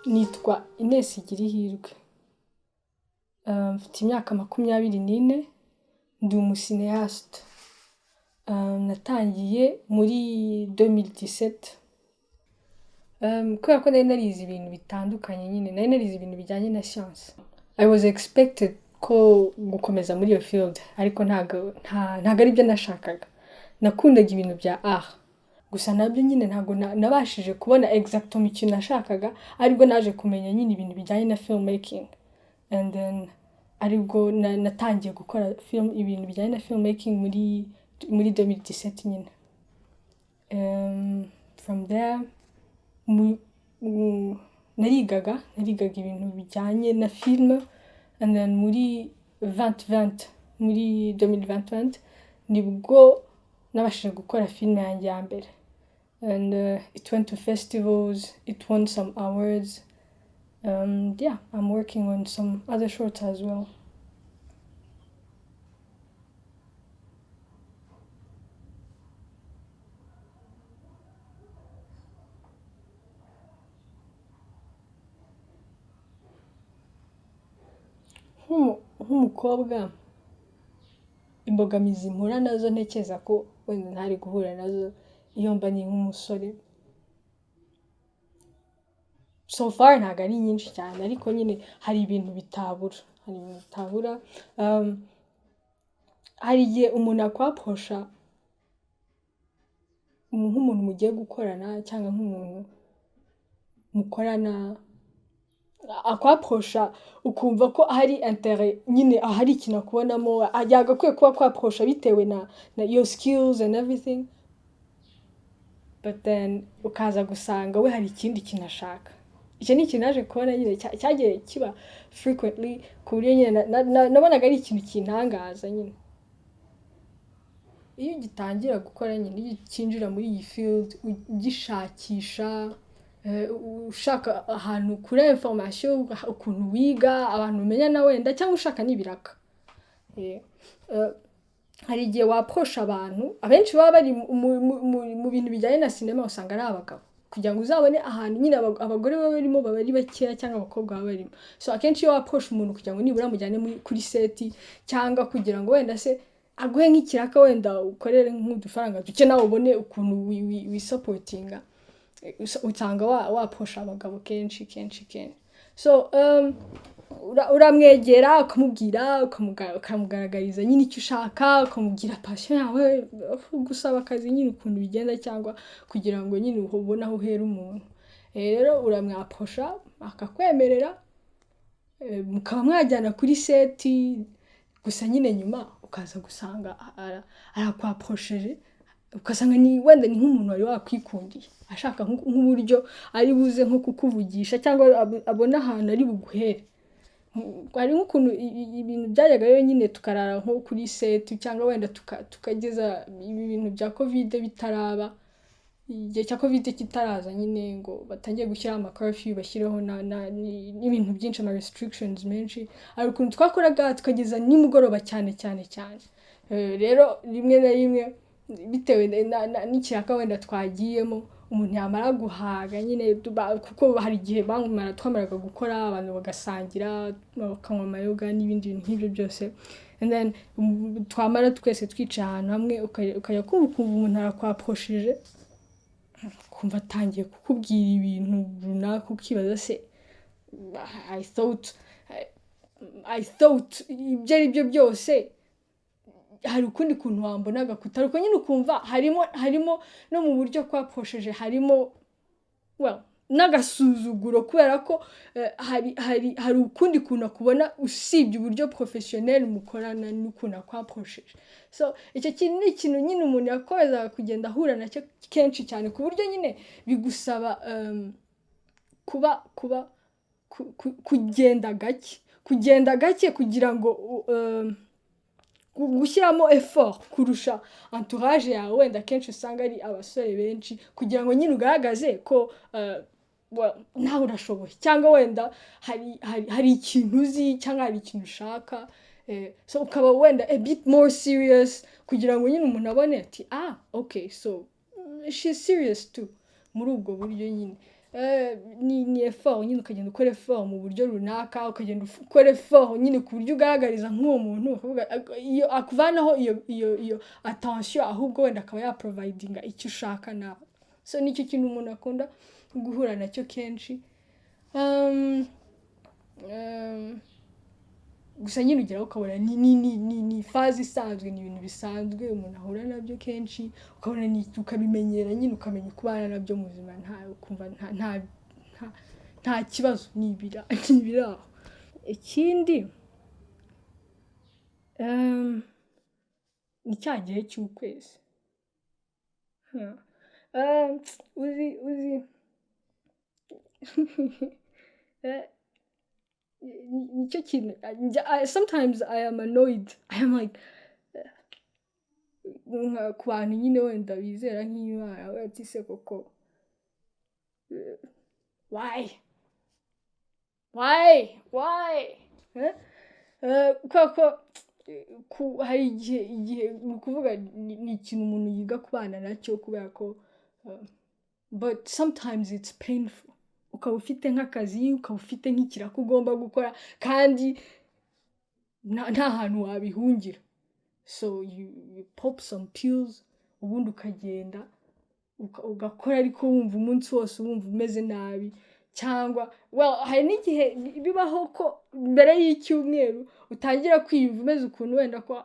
Nitwa Ines Girihirwe. Mfite imyaka 24, ndi umusineaste. Natangiye muri 2017. Kubera ko nari narize ibintu bitandukanye nyine, nari narize ibintu bijyanye na science. I was expected ko gukomeza muri iyo field, ariko ntago ari byo nashakaga. Nakundaga ibintu bya art. Gusa nabyo nyine ntago nabashije kubona exactement ikintu nashakaga, aribwo naje kumenya nyine ibintu bijyanye na filmmaking. And then aribwo natangiye gukora ibintu bijyanye na filmmaking muri 2017 nyine. From there narigaga ibintu bijyanye na film, and then muri 2020 nibwo nabashije gukora film yanjye ya mbere. And it went to festivals, it won some awards. Yeah, I'm working on some other shorts as well. Nk'umukobwa, imbogamizi mpura nazo ntekereza ko wenda ntari guhura nazo iyo mba ni nk'umusore. So far ntabwo ari nyinshi cyane, ariko nyine hari ibintu bitabura. Hari igihe umuntu akwaposha nk'umuntu mugiye gukorana cyangwa nk'umuntu mukorana, akwaposha ukumva ko hari intérêt nyine, hari ikintu akubonamo, yagakwiye kuba kwaposha bitewe na your skills and everything, but then ukaza gusanga we hari ikindi kintu ashaka. Icyo ni ikintu naje kubona nyine cyagiye kiba frequently, ku buryo nyine nabonaga ari ikintu kintangaza nyine. Iyo ugitangira gukora nyine, iyo ukinjira muri iyi field ugishakisha, ushaka ahantu kure information, ukuntu wiga, abantu umenya na wenda, cyangwa ushaka n'ibiraka. Hari igihe waposha abantu, abenshi baba bari mu bintu bijyanye na cinema, usanga ari abagabo, kugira ngo uzabone ahantu nyine abagore baba barimo baba ari bakeya cyangwa abakobwa baba barimo. So akenshi iyo waposha umuntu kugira ngo nibura mujyane kuri seti, cyangwa kugira ngo wenda se aguhe nk'ikiraka, wenda ukorere nk'udufaranga duke nawe ubone ukuntu wisupportinga, usanga waposha abagabo kenshi. So uramwegera ukamubwira, ukamugaragariza nyine icyo ushaka, ukamubwira passion yawe, gusaba akazi nyine ukuntu bigenda, cyangwa kugira ngo nyine ubone aho uhera umuntu. Rero uramwaposha akakwemerera, mukaba mwajyana kuri seti. Gusa nyine nyuma ukaza gusanga arakwaposheje, ugasanga ni wenda ni nk'umuntu wari wakwikundiye, ashaka nk'uburyo ari buze nko kukuvugisha, cyangwa abona ahantu ari buguhere. Hari nk'ukuntu ibintu byajyaga rero nyine tukarara nko kuri seti, cyangwa wenda tukageza ibintu bya covid bitaraba, igihe cya covid kitaraza nyine ngo batangiye gushyira ama curfew, bashyireho n'ibintu byinshi, ama restrictions menshi. Ari ukuntu twakoraga tukageza nimugoroba cyane. Rero rimwe na rimwe bitewe n'ikiraka wenda twagiyemo, umuntu yamara guhaga nyine, kuko hari igihe twamaraga gukora, abantu bagasangira, bakanywa amayoga n'ibindi bintu nk'ibyo byose. And then twamara twese twicaye ahantu hamwe, ukajya kumva umuntu arakwaposheje, kumva atangiye kukubwira ibintu runaka, ukibaza se I thought ibyo ari byo byose hari ukundi kuntu wambonaga kutari uko nyine, ukumva harimo no mu buryo kwaposheje harimo n'agasuzuguro, kubera ko hari ukundi kuntu akubona usibye uburyo professionnel mukorana n'ukuntu akwaposheje. So icyo kintu ni ikintu nyine umuntu yakomeza kugenda ahura nacyo kenshi cyane, ku buryo nyine bigusaba kugenda gake kugira ngo gushyiramo effort kurusha entourage yawe, wenda kenshi usanga ari abasore benshi, kugira ngo nyine ugaragaze ko nawe urashoboye, cyangwa wenda hari ikintu uzi, cyangwa hari ikintu ushaka. So ukaba wenda a bit more serious, kugira ngo nyine umuntu abone ati okay, so she's serious too. Muri ubwo buryo nyine ni effort nyine ukagenda ukora effort mu buryo runaka ukagenda ukora effort nyine ku buryo ugaragariza nk'uwo muntu ukavuga iyo akuvanaho iyo attention ahubwo wenda akaba ya providinga icyo ushaka nawe so nicyo kintu umuntu akunda guhura nacyo kenshi gusa nyine ugeraho ukabona ni fazi isanzwe ni ibintu bisanzwe umuntu ahura nabyo kenshi ukabona ukabimenyera nyine ukamenya kubana nabyo mu buzima nta kibazo nibiraho ikindi ni cya gihe cy'ukwezi uzi nicyo kintu sometimes I am annoyed I am like ku bantu nyine wenda bizera nk'Imana ati se koko why koko hari igihe ni ukuvuga ni ikintu umuntu yiga kubana nacyo kubera ko but sometimes it's painful ukaba ufite nk'akazi ukaba ufite nk'ikiraka ugomba gukora kandi nta hantu wabihungira so you pop some pills ubundi ukagenda ugakora ariko wumva umunsi wose wumva umeze nabi cyangwa hari n'igihe bibaho ko mbere y'icyumweru utangira kwiyumva umeze ukuntu wenda ko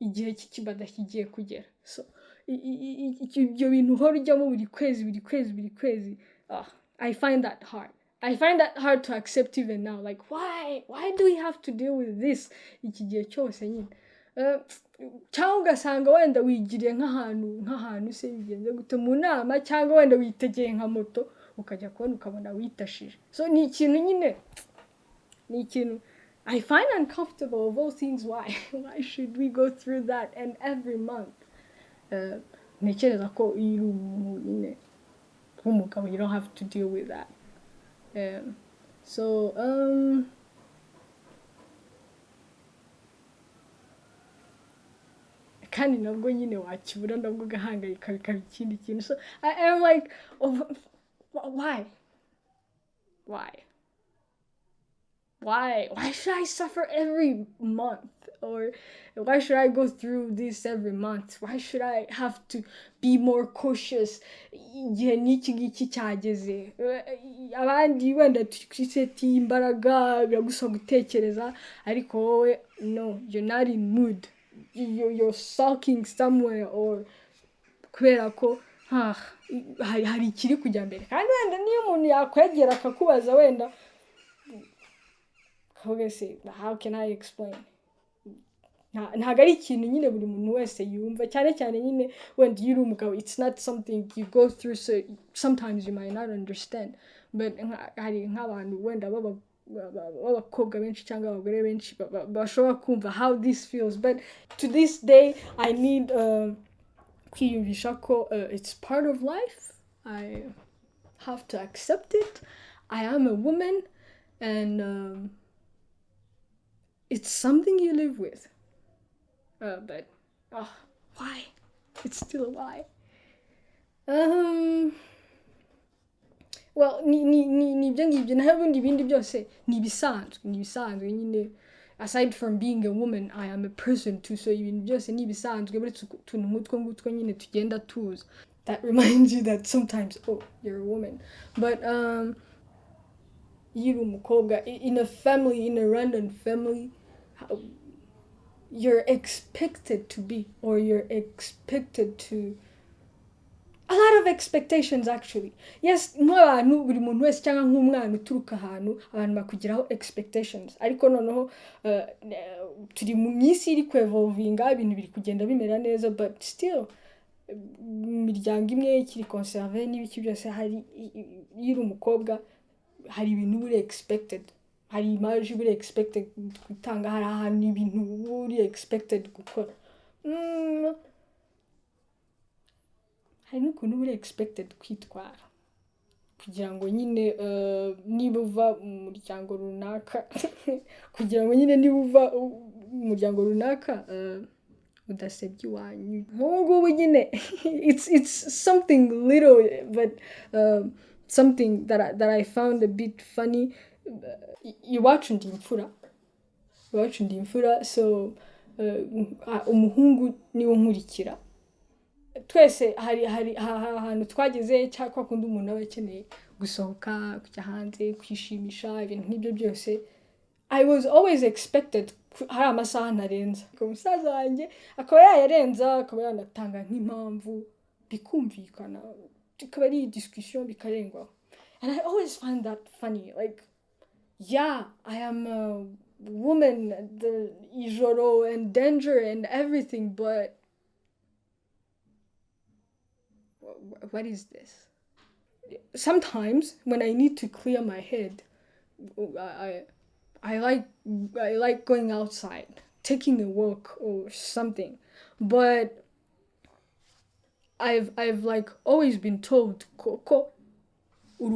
igihe cy'ikibada kigiye kugera so ibyo bintu uhora ujyamo buri kwezi I find that hard to accept even now like why do we have to deal with this iki gihe cyose nyine cyangwa ugasanga wenda wigiriye nk'ahantu se bigenze gute mu nama cyangwa wenda witegeye nka moto ukajya kubona ukabona witashije so ni ikintu I find uncomfortable of all things why should we go through that and every month ntekereza ko iri umuntu nyine umugabo you don't have to deal with that so kandi nabwo nyine wakibura nabwo gahangayika bikaba ikindi kintu so I am like why should I suffer every month or why should I go through this every month why should I have to be more cautious igihe n'iki ngiki cyageze abandi wenda tukiseti imbaraga biragusa gutekereza ariko wowe no you're not in mood you're sulking somewhere or kubera ko hari ikiri kujya mbere kandi wenda niyo umuntu yakwegera akakubaza wenda how can I explain ntago ari ikintu nyine buri muntu wese yumva cyane cyane nyine wenda iyo uri umugabo it's not something you go through so sometimes you might not understand but hari nk'abantu wenda b'abakobwa benshi cyangwa abagore benshi bashobora kumva how this feels but to this day I need kwiyumvisha ko it's part of life I have to accept it I am a woman and it's something you live with but why it's still a why well ni ibyo ngibyo naho ibindi byose ni ibisanzwe nyine aside from being a woman I am a person too so ibintu byose ni ibisanzwe buretse utuntu nk'utwo nyine tugenda tuza that reminds you that sometimes you're a woman but you're umukobwa in a family in a random family you're expected to be or you're expected to a lot of expectations actually yes nk'abantu buri muntu wese cyangwa nk'umwana uturuka ahantu abantu bakugiraho expectations ariko noneho turi mu isi iri kwevolvinga ibintu biri kugenda bimera neza but still imiryango imwe ikiri conserve n'ibiki byose hari yiri umukobwa hari ibintu buri expected hari image buri expected gutanga hari ahantu ibintu buri expected gukora hari n'ukuntu buri expected kwitwara kugira ngo nyine niba uva mu muryango runaka kugira ngo nyine niba uva mu muryango runaka udasebye iwanyu ngubu nyine it's something little but something that I found a bit funny. Iwacu ndi imfura so umuhungu niwe nkurikira twese hari ahantu twageze cyangwa kundi umuntu aba akeneye gusohoka kujya hanze kwishimisha ibintu nk'ibyo byose I was always expected hari amasaha ntarenza umusaza wanjye akaba yayarenza akaba yanatanga nk'impamvu bikumvikana ikaba ari discussion bikarengwaho and I always find that funny like yeah I am a woman the ijoro and danger and everything but what is this? Sometimes when I need to clear my head I like going outside, taking a walk or something. But I've like always been told ko uri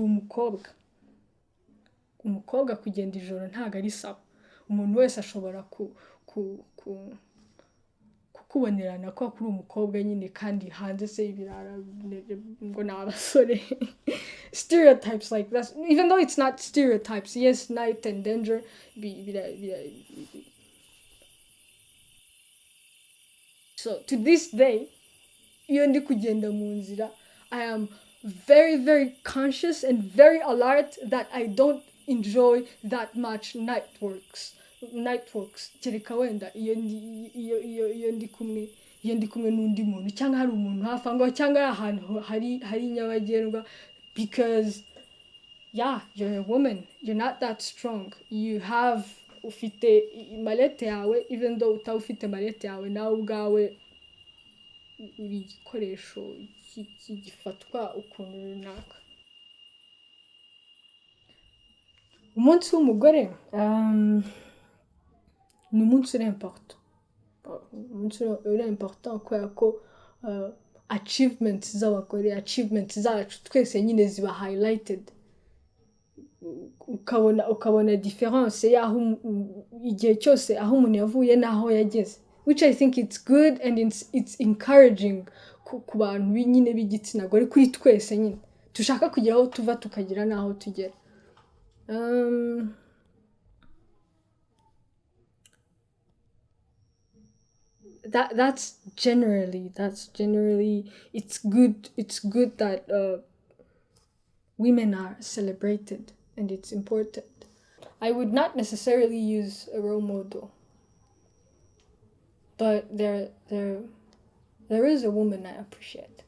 umukobwa kugenda ijoro ntago ari sawa. Umuntu wese ashobora kukubonerana ko kuri umukobwa nyine kandi hanze se ibirara ngo n'abasore. Stereotypes like that, even though it's not stereotypes. Yes, night and danger. So to this day, iyo ndi kugenda mu nzira, I am very, very conscious and very alert that I don't enjoy that much night walks. Kereka wenda iyo ndi kumwe n'undi muntu cyangwa hari umuntu hafi aho cyangwa ahantu hari nyabagendwa. Because yeah, you're a woman, you're not that strong, you have ufite malete yawe, even though utawufite malete yawe nawe ubwawe uri igikoresho gifatwa ukuntu runaka. Umunsi w'umugore ni umunsi uri important kubera ko achievements z'abagore, achievements zacu twese nyine ziba highlighted. Ukabona difference yaho igihe cyose aho umuntu yavuye naho yageze, which I think it's good and it's encouraging ku bantu nyine b'igitsina gore, kuri twese nyine tushaka kugira aho tuva tukagira naho tugera. That's generally it's good that women are celebrated and it's important. I would not necessarily use a role model, but there is a woman I appreciate.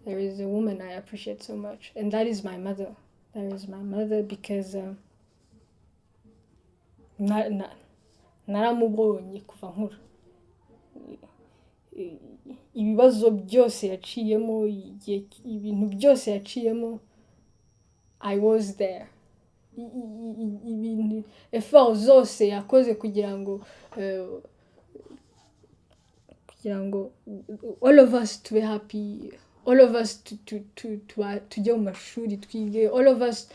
There is a woman I appreciate so much, and that is my mother. That is my mother because naramubonye kuva nkura. Ibibazo byose yaciyemo, ibintu byose yaciyemo, I was there. Ibintu effort zose yakoze kugira ngo all of us to be happy, all of us tujye mu mashuri twige, all of us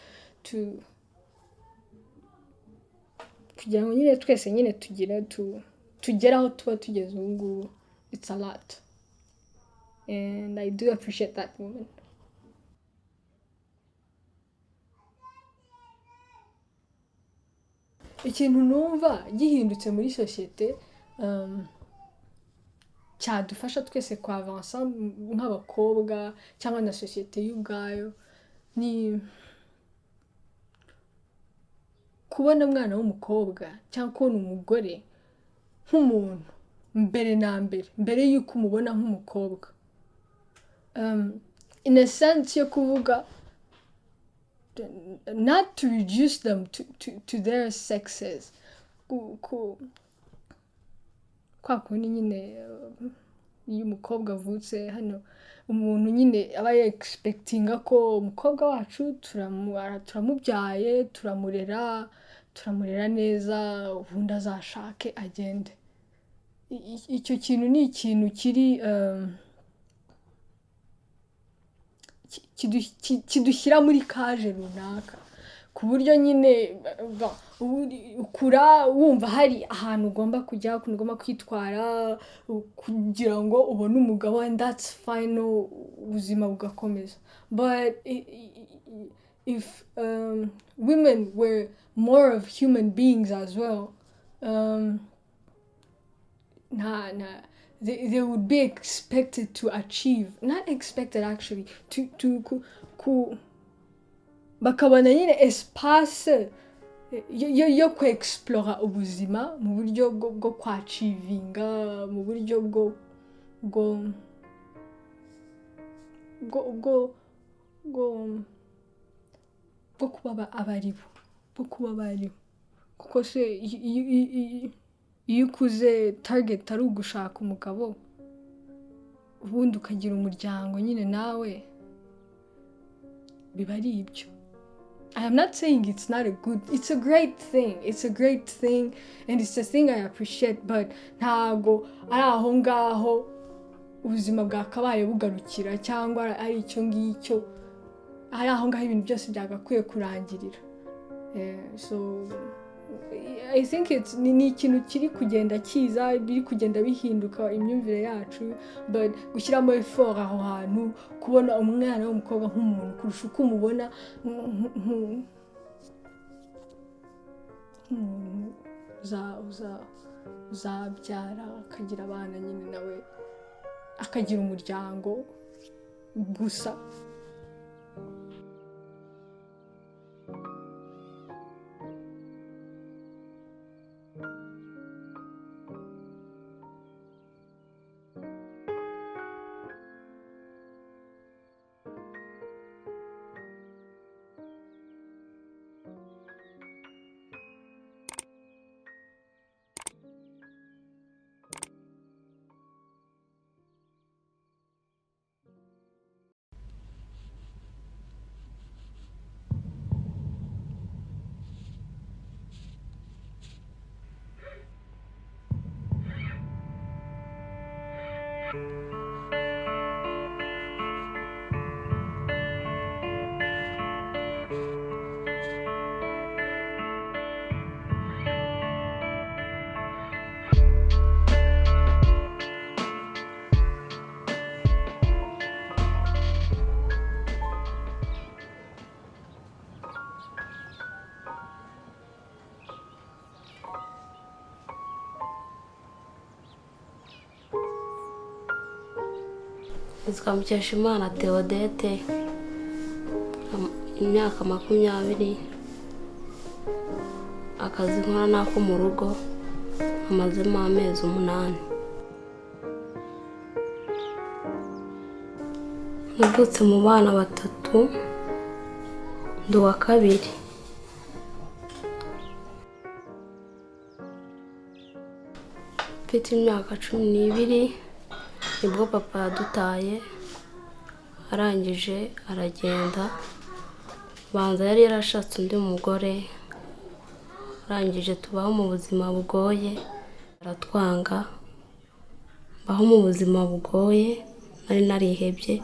kugira ngo nyine twese nyine tugere aho tuba tugeze ubu ngubu. It's a lot, and I do appreciate that woman. Ikintu numva gihindutse muri societe cyadufasha twese kwa avancer nk'abakobwa cyangwa na societe y'ubwayo ni kubona umwana w'umukobwa cyangwa kubona umugore nk'umuntu mbere yuko umubona nk'umukobwa. In a sense yo kuvuga not to reduce them to their sexes. Kwa kundi nyine iyo umukobwa avutse hano umuntu nyine aba expectinga ko umukobwa wacu turamubyaye, turamurera neza, ubundi azashake agende. Icyo kintu ni ikintu kidushyira muri kaje runaka ku buryo nyine ukura wumva hari ahantu ugomba kujya, ukuntu ugomba kwitwara kugira ngo ubone umugabo, and that's fine, ubuzima bugakomeza. But if women were more of human beings as well, they would be expected to achieve, not expected actually, bakabona nyine espace yo ku-explora ubuzima mu buryo bwo kwachivinga, mu buryo bwo kuba abaribo, kuko se iyo ukuze target ari ugushaka umugabo ubundi ukagira umuryango nyine nawe, biba ari ibyo. I am not saying it's not it's a great thing, and it's a thing I appreciate, but ntago ari aho ngaho ubuzima bwakabaye bugarukira, cyangwa ari icyo ngicyo, ari aho ngaho ibintu byose byagakwiye kurangirira. So I think ni ikintu kiri kugenda kiza, biri kugenda bihinduka imyumvire yacu, but gushyiramo effort aho hantu, kubona umwana w'umukobwa nk'umuntu kurusha uko umubona uzabyara akagira abana nyine nawe akagira umuryango gusa. Nitwa Claudette, imyaka 20, akazi nkora nako mu rugo amazemo amezi 8. Navutse mu bana batatu, ndi uwa kabiri. Mfite imyaka 12 nibwo papa yadutaye, arangije aragenda, banza yari yarashatse undi mugore, arangije tubaho mu buzima bugoye, aratwanga, baho mu buzima bugoye, nari narihebye.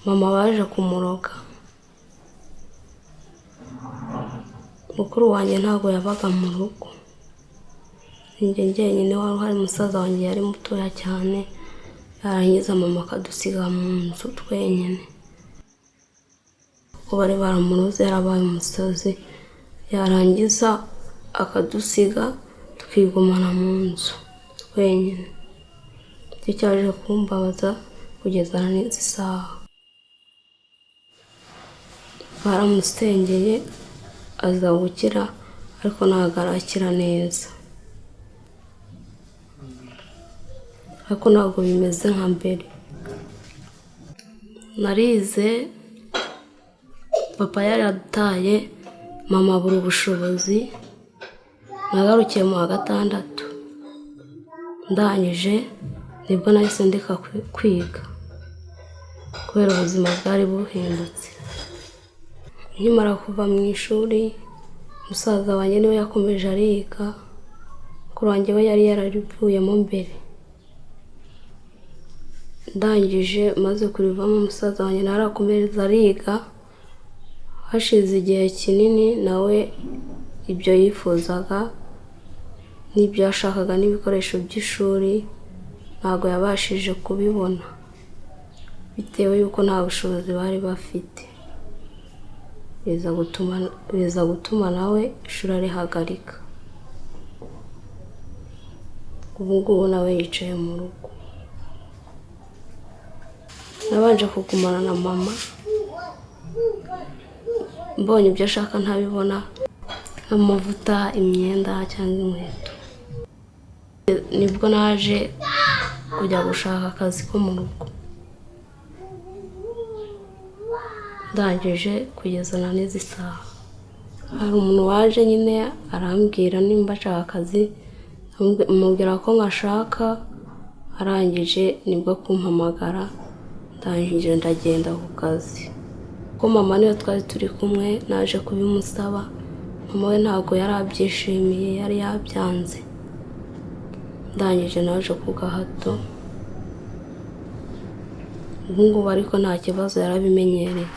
Mama baje kumuroga, mukuru wanjye ntago yabaga mu rugo, njye nyine wari hari musaza wanjye yari mutoya cyane, yarangiza mama akadusiga mu nzu twenyine. Uko bari baramuroze yarabaye umusazi, yarangiza akadusiga tukigumana mu nzu twenyine. Icyo cyaje kumbabaza kugeza n'izi saha. Baramusengeye aza gukira, ariko ntabwo arakira neza, ariko ntabwo bimeze nka mbere. Narize, papa yari adutaye, mama abura ubushobozi, nagarukiye mu wa 6. Ndangije nibwo nahise ndeka kwiga kubera ubuzima bwari buhindutse. Nkimara kuva mu ishuri, musaza wanjye niwe yakomeje ariga, mukuru wanjye we yari yararivuyemo mbere. Ndangije maze kurivamo, musaza wanjye narakomereza ariga, hashize igihe kinini nawe ibyo yifuzaga n'ibyo yashakaga n'ibikoresho by'ishuri ntabwo yabashije kubibona bitewe yuko nta bushobozi bari bafite, biza gutuma nawe ishuri arihagarika. Ubu ngubu nawe yicaye mu rugo. Nabanje kugumana na mama, mbonye ibyo ashaka ntabibona, nk'amavuta, imyenda cyangwa inkweto. Nibwo naje kujya gushaka akazi ko mu rugo. Ndangije kugeza na n'izi saha. Hari umuntu waje nyine arambwira nimba nshaka akazi, mubwira ko ngashaka, arangije nibwo kumpamagara, ndangije ndagenda ku kazi. Ko mama niyo twari turi kumwe naje kubimusaba, mama we ntabwo yari abyishimiye, yari yabyanze. Ndangije naje ku gahato. Ubu ngubu ariko nta kibazo yarabimenyereye.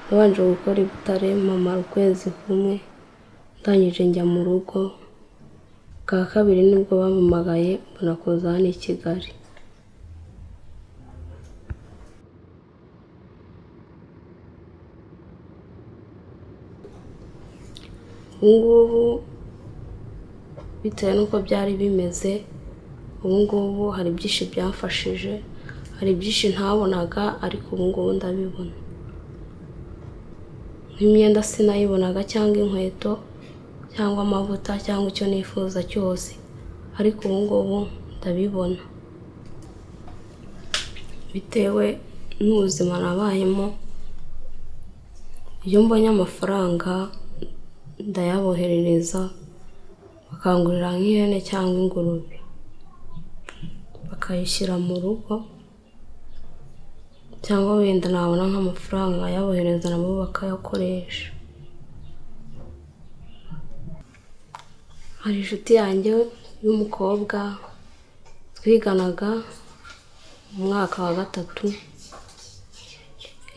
Nabanje gukora i Butare mama ukwezi kumwe, ndangije njya mu rugo. Bwa kabiri nibwo bampamagaye mbona kuza hano i Kigali. Ubu ngubu bitewe n'uko byari bimeze, ubu ngubu hari byinshi byamfashije, hari byinshi ntabonaga ariko ubu ngubu ndabibona. Nk'imyenda sinayibonaga cyangwa inkweto cyangwa amavuta cyangwa icyo nifuza cyose, ariko ubu ngubu ndabibona bitewe n'ubuzima nabayemo. Iyo mbonye amafaranga ndayaboherereza, bakangurira nk'ihene cyangwa ingurube, bakayishyira mu rugo, cyangwa wenda nabona nk'amafaranga yabohereza nabo bakayakoresha. Hari inshuti yanjye y'umukobwa twiganaga mu mwaka wa gatatu,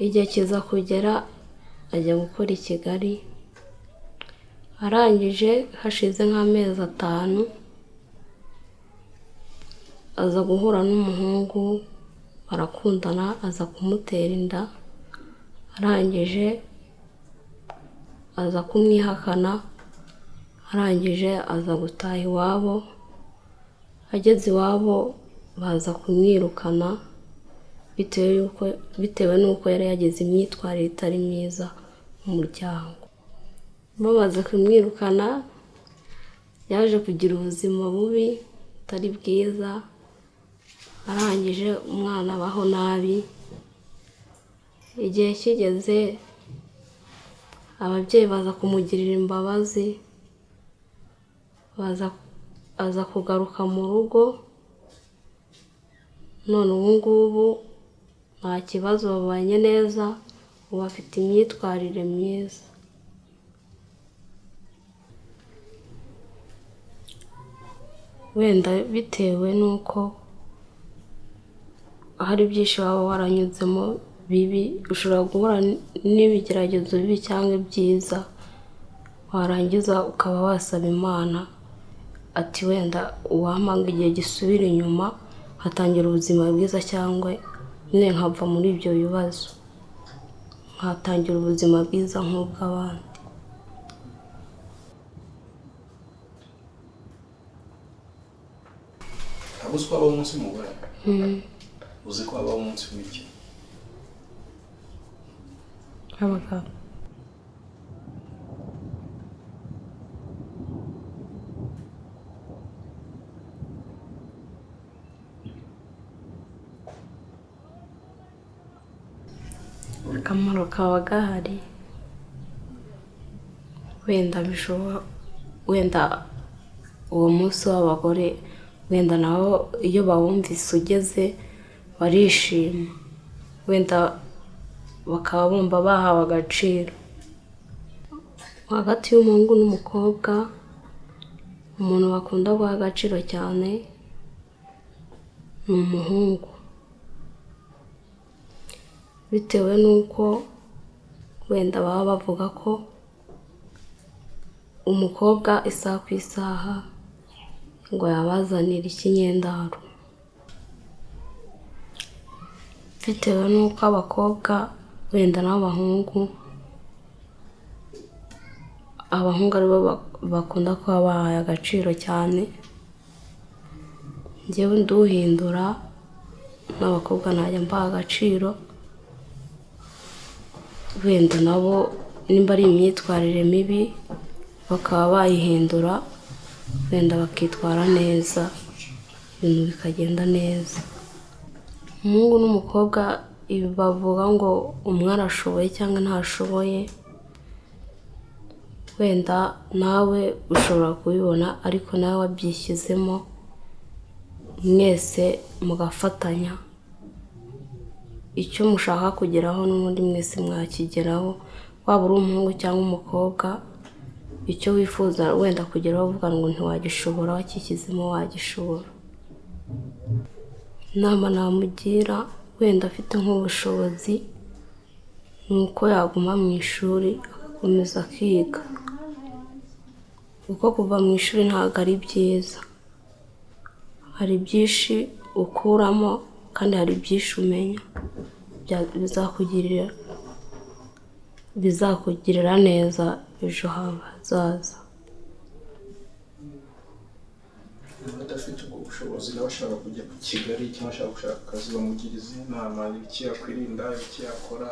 igihe kiza kugera ajya gukora i Kigali. Arangije hashize nk'amezi 5 aza guhura n'umuhungu, barakundana, aza kumutera inda. Arangije aza kumwihakana, arangije aza gutaha iwabo. Ageze iwabo baza kumwirukana bitewe n'uko yari yagize imyitwarire itari myiza mu muryango. Bamaze kumwirukana yaje kugira ubuzima bubi butari bwiza. Arangije umwana abaho nabi. Igihe kigeze ababyeyi baza kumugirira imbabazi, aza kugaruka mu rugo. None ubu ngubu nta kibazo, babanye neza, ubu afite imyitwarire myiza. Wenda bitewe n'uko hari byinshi waba waranyuzemo bibi, ushobora guhura n'ibigeragezo bibi cyangwa ibyiza, warangiza ukaba wasaba Imana ati wenda uwampanga igihe gisubira inyuma hatangira ubuzima bwiza, cyangwa nyine nkava muri ibyo bibazo nkatangira ubuzima bwiza nk'ubw'abandi. Ntabwo uzi ko habaho umunsi w'umugore? Uzi ko habaho umunsi w'iki? Abagabo. Akamaro kaba gahari, wenda uwo munsi w'abagore, wenda nabo iyo bawumvise ugeze barishima, wenda bakaba bumva bahawe agaciro. Hagati y'umuhungu n'umukobwa, umuntu bakunda guha agaciro cyane ni umuhungu, bitewe n'uko wenda baba bavuga ko umukobwa isaha ku isaha ngo yabazanira ikinyendaro, bitewe n'uko abakobwa wenda n'abahungu aribo bakunda kuba bahaye agaciro cyane. Njyewe nduhindura n'abakobwa najya mbaha agaciro, wenda nabo nimba ari imyitwarire mibi bakaba bayihindura, wenda bakitwara neza, ibintu bikagenda neza. Umuhungu n'umukobwa bavuga ngo umwe arashoboye cyangwa ntashoboye, wenda nawe ushobora kubibona, ariko nawe wabyishyizemo mwese mugafatanya, icyo mushaka kugeraho n'ubundi mwese mwakigeraho, waba uri umuhungu cyangwa umukobwa. Icyo wifuza wenda kugeraho uvuga ngo ntiwagishobora, wakishyizemo wagishobora. Inama namugira wenda afite nk'ubushobozi ni uko yaguma mu ishuri agakomeza akiga, kuko kuva mu ishuri ntabwo ari byiza. Hari byinshi ukuramo kandi hari byinshi umenya bizakugirira neza ejo hazaza. Adafite ubwo bushobozi nawe ashaka kujya ku Kigali cyangwa ashaka gushaka akazi, bamugiriza inama y'iki yakwirinda, y'iki yakora.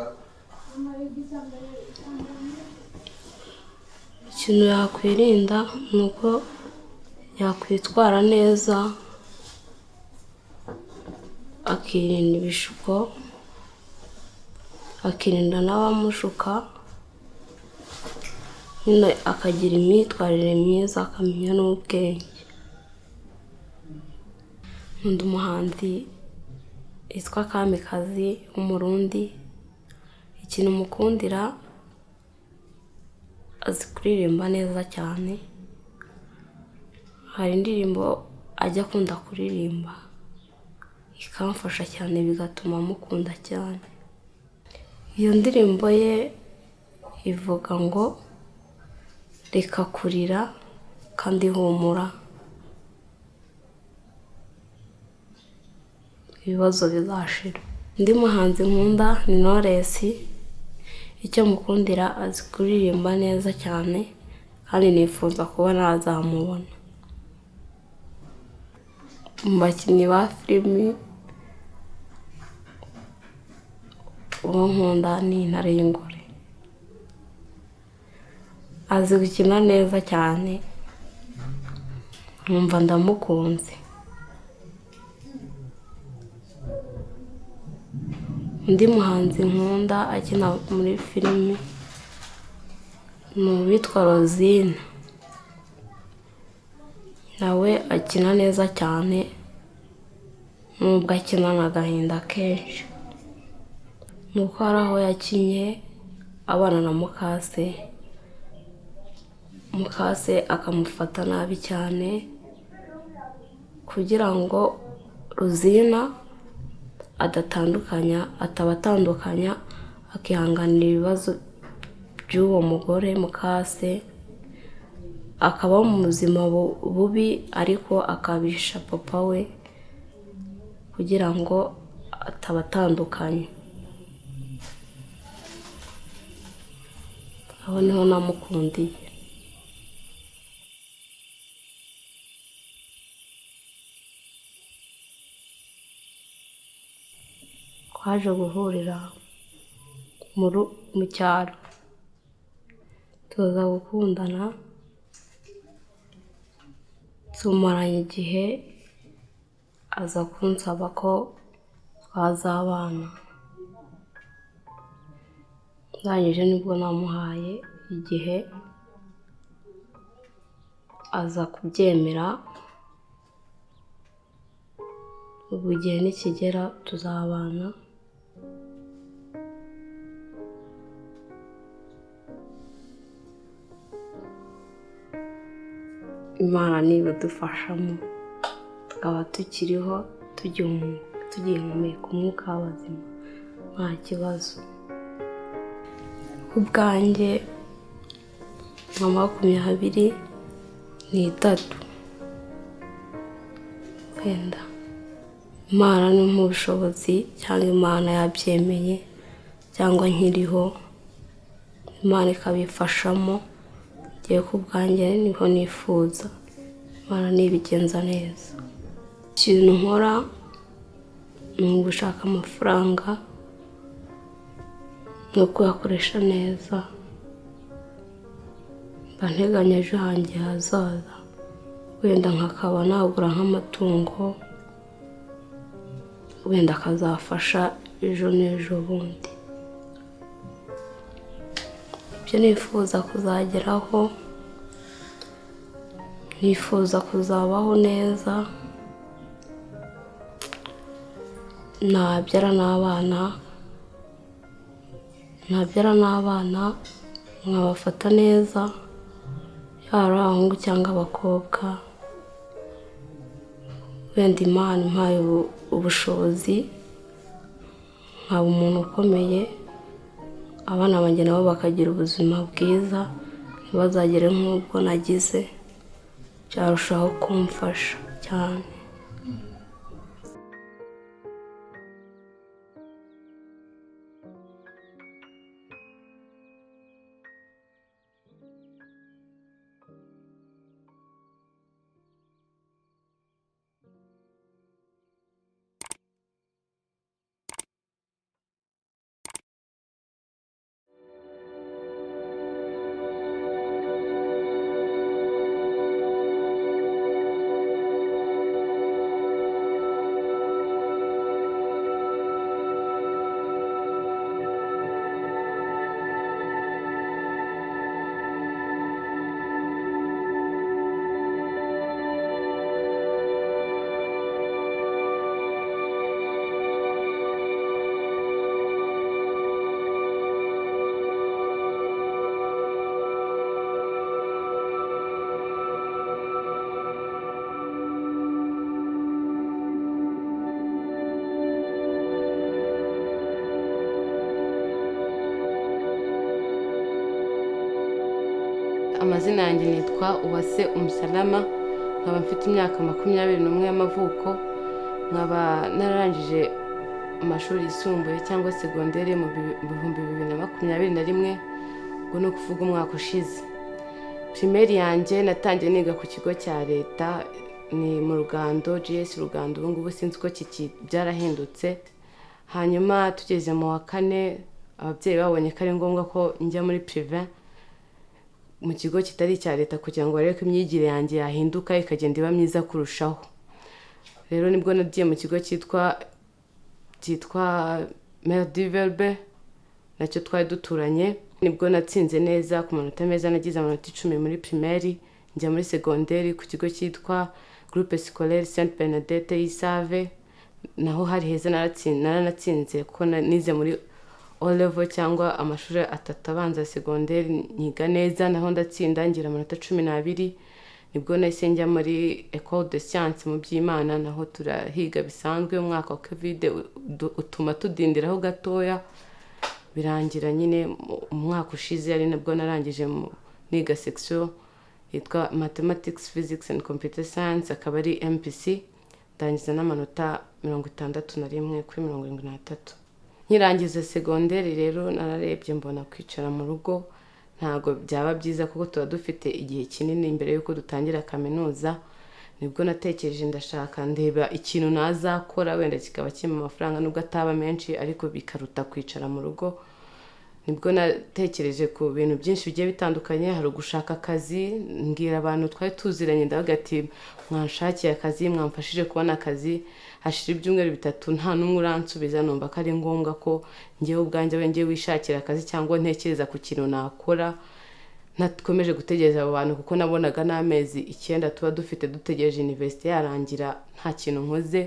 Ikintu yakwirinda ni uko yakwitwara neza, akirinda ibishuko, akirinda n'abamushuka, nyine akagira imyitwarire myiza, akamenya n'ubwenge. Nkunda umuhanzi yitwa Kamikazi w'umurundi. Ikintu mukundira, azi kuririmba neza cyane. Hari indirimbo ajya akunda kuririmba ikamfasha cyane, bigatuma mukunda cyane. Iyo ndirimbo ye ivuga ngo reka kurira kandi humura, ibibazo bizashira. Undi muhanzi nkunda ni Knowless. Icyo mukundira, azi kuririmba neza cyane kandi nifuza kuba nazamubona. Mu bakinnyi ba filimi uwo nkunda ni Intare y'Ingore. Azi gukina neza cyane, nkumva ndamukunze. Undi muhanzi nkunda akina muri filimi ni uwitwa Rosine. Nawe akina neza cyane, nubwo akinana agahinda kenshi. Nuko hari aho yakinye abana na mukase akamufata nabi cyane, kugira ngo Rosina atabatandukanya, akihanganira ibibazo by'uwo mugore mukase, akaba mu buzima bubi, ariko akabisha papa we kugira ngo atabatandukanya. Aho niho namukundiye. Twaje guhurira mu cyaro, tuza gukundana, tumaranye igihe, aza kunsaba ko twazabana. Ndangije nibwo namuhaye igihe, aza kubyemera. Ubu igihe nikigera tuzabana. Imana nibidufashamo, tukaba tukiriho, tugihumeka umwuka w'abazima nta kibazo. ubwanjye nka 23 wenda Imana ni mu bushobozi cyangwa Imana yabyemeye cyangwa nkiriho Imana ikabifashamo ngiye ku bwanjye niho nifuza Imana nibigenza neza ikintu nkora ni ugushaka amafaranga no kuyakoresha neza banteganya ejo hanjye hazaza wenda nkakaba nagura nk'amatungo wenda akazafasha ejo n'ejo bundi ibyo nifuza kuzageraho nifuza kuzabaho neza nabyara n'abana nkabafata neza yaba abahungu cyangwa abakobwa wenda Imana impaye ubushobozi nkaba umuntu ukomeye abana banjye nabo bakagira ubuzima bwiza ntibazagere nk'ubwo nagize byarushaho kumfasha cyane amazina yanjye nitwa Uwase Umusalama nkaba mfite imyaka 21 y'amavuko nkaba nararangije amashuri yisumbuye cyangwa segondere mu 2021 ngo no kuvuga umwaka ushize primaire yanjye natangiye niga ku kigo cya leta ni mu Rugando GS Rugando ubu ngubu sinzi ko byarahindutse hanyuma tugeze mu wa 4 ababyeyi babonye ko ari ngombwa ko njya muri privé mu kigo kitari cya leta kugira ngo barebe ko imyigire yanjye yahinduka ikagenda iba myiza kurushaho rero nibwo nagiye mu kigo cyitwa Werurwe nacyo twari duturanye nibwo natsinze neza ku manota meza nagize amanota 10 muri primaire njya muri secondaire ku kigo cyitwa Groupe Scolaire Sainte Bernadette y'Isave naho hari heza naranatsinze kuko nize muri O-level cyangwa amashuri atatu abanza secondaire nyiga neza naho ndatsinda ngira amanota 12 nibwo nahise njya muri École de Sciences mu by'Imana naho turahiga bisanzwe umwaka wa Covid utuma tudindiraho gatoya birangira nyine umwaka ushize ari nabwo narangije niga section yitwa Mathematics Physics and Computer Science akaba ari MPC ndangiza n'amanota 61 kuri 73 nkirangiza secondaire rero nararebye mbona kwicara mu rugo ntago byaba byiza kuko tuba dufite igihe kinini imbere yuko dutangira kaminuza nibwo natekereje ndashaka ndeba ikintu nazakora wenda kikaba kimwe amafaranga nubwo ataba menshi ariko bikaruta kwicara mu rugo nibwo natekereje ku bintu byinshi bigiye bitandukanye hari gushaka akazi ngira abantu twari tuziranye ndavuga ati mwanshakiye akazi mwamfashije kubona akazi hashira ibyumweru bitatu nta numwe uransubiza numva ko ari ngombwa ko ngiye ubwanjye wenge wishakira akazi cyangwa ntekereza ku kintu nakora nakomeje gutegereza abo bantu kuko nabonaga n'amezi 9 tuba dufite dutegereje university yarangira nta kintu nkoze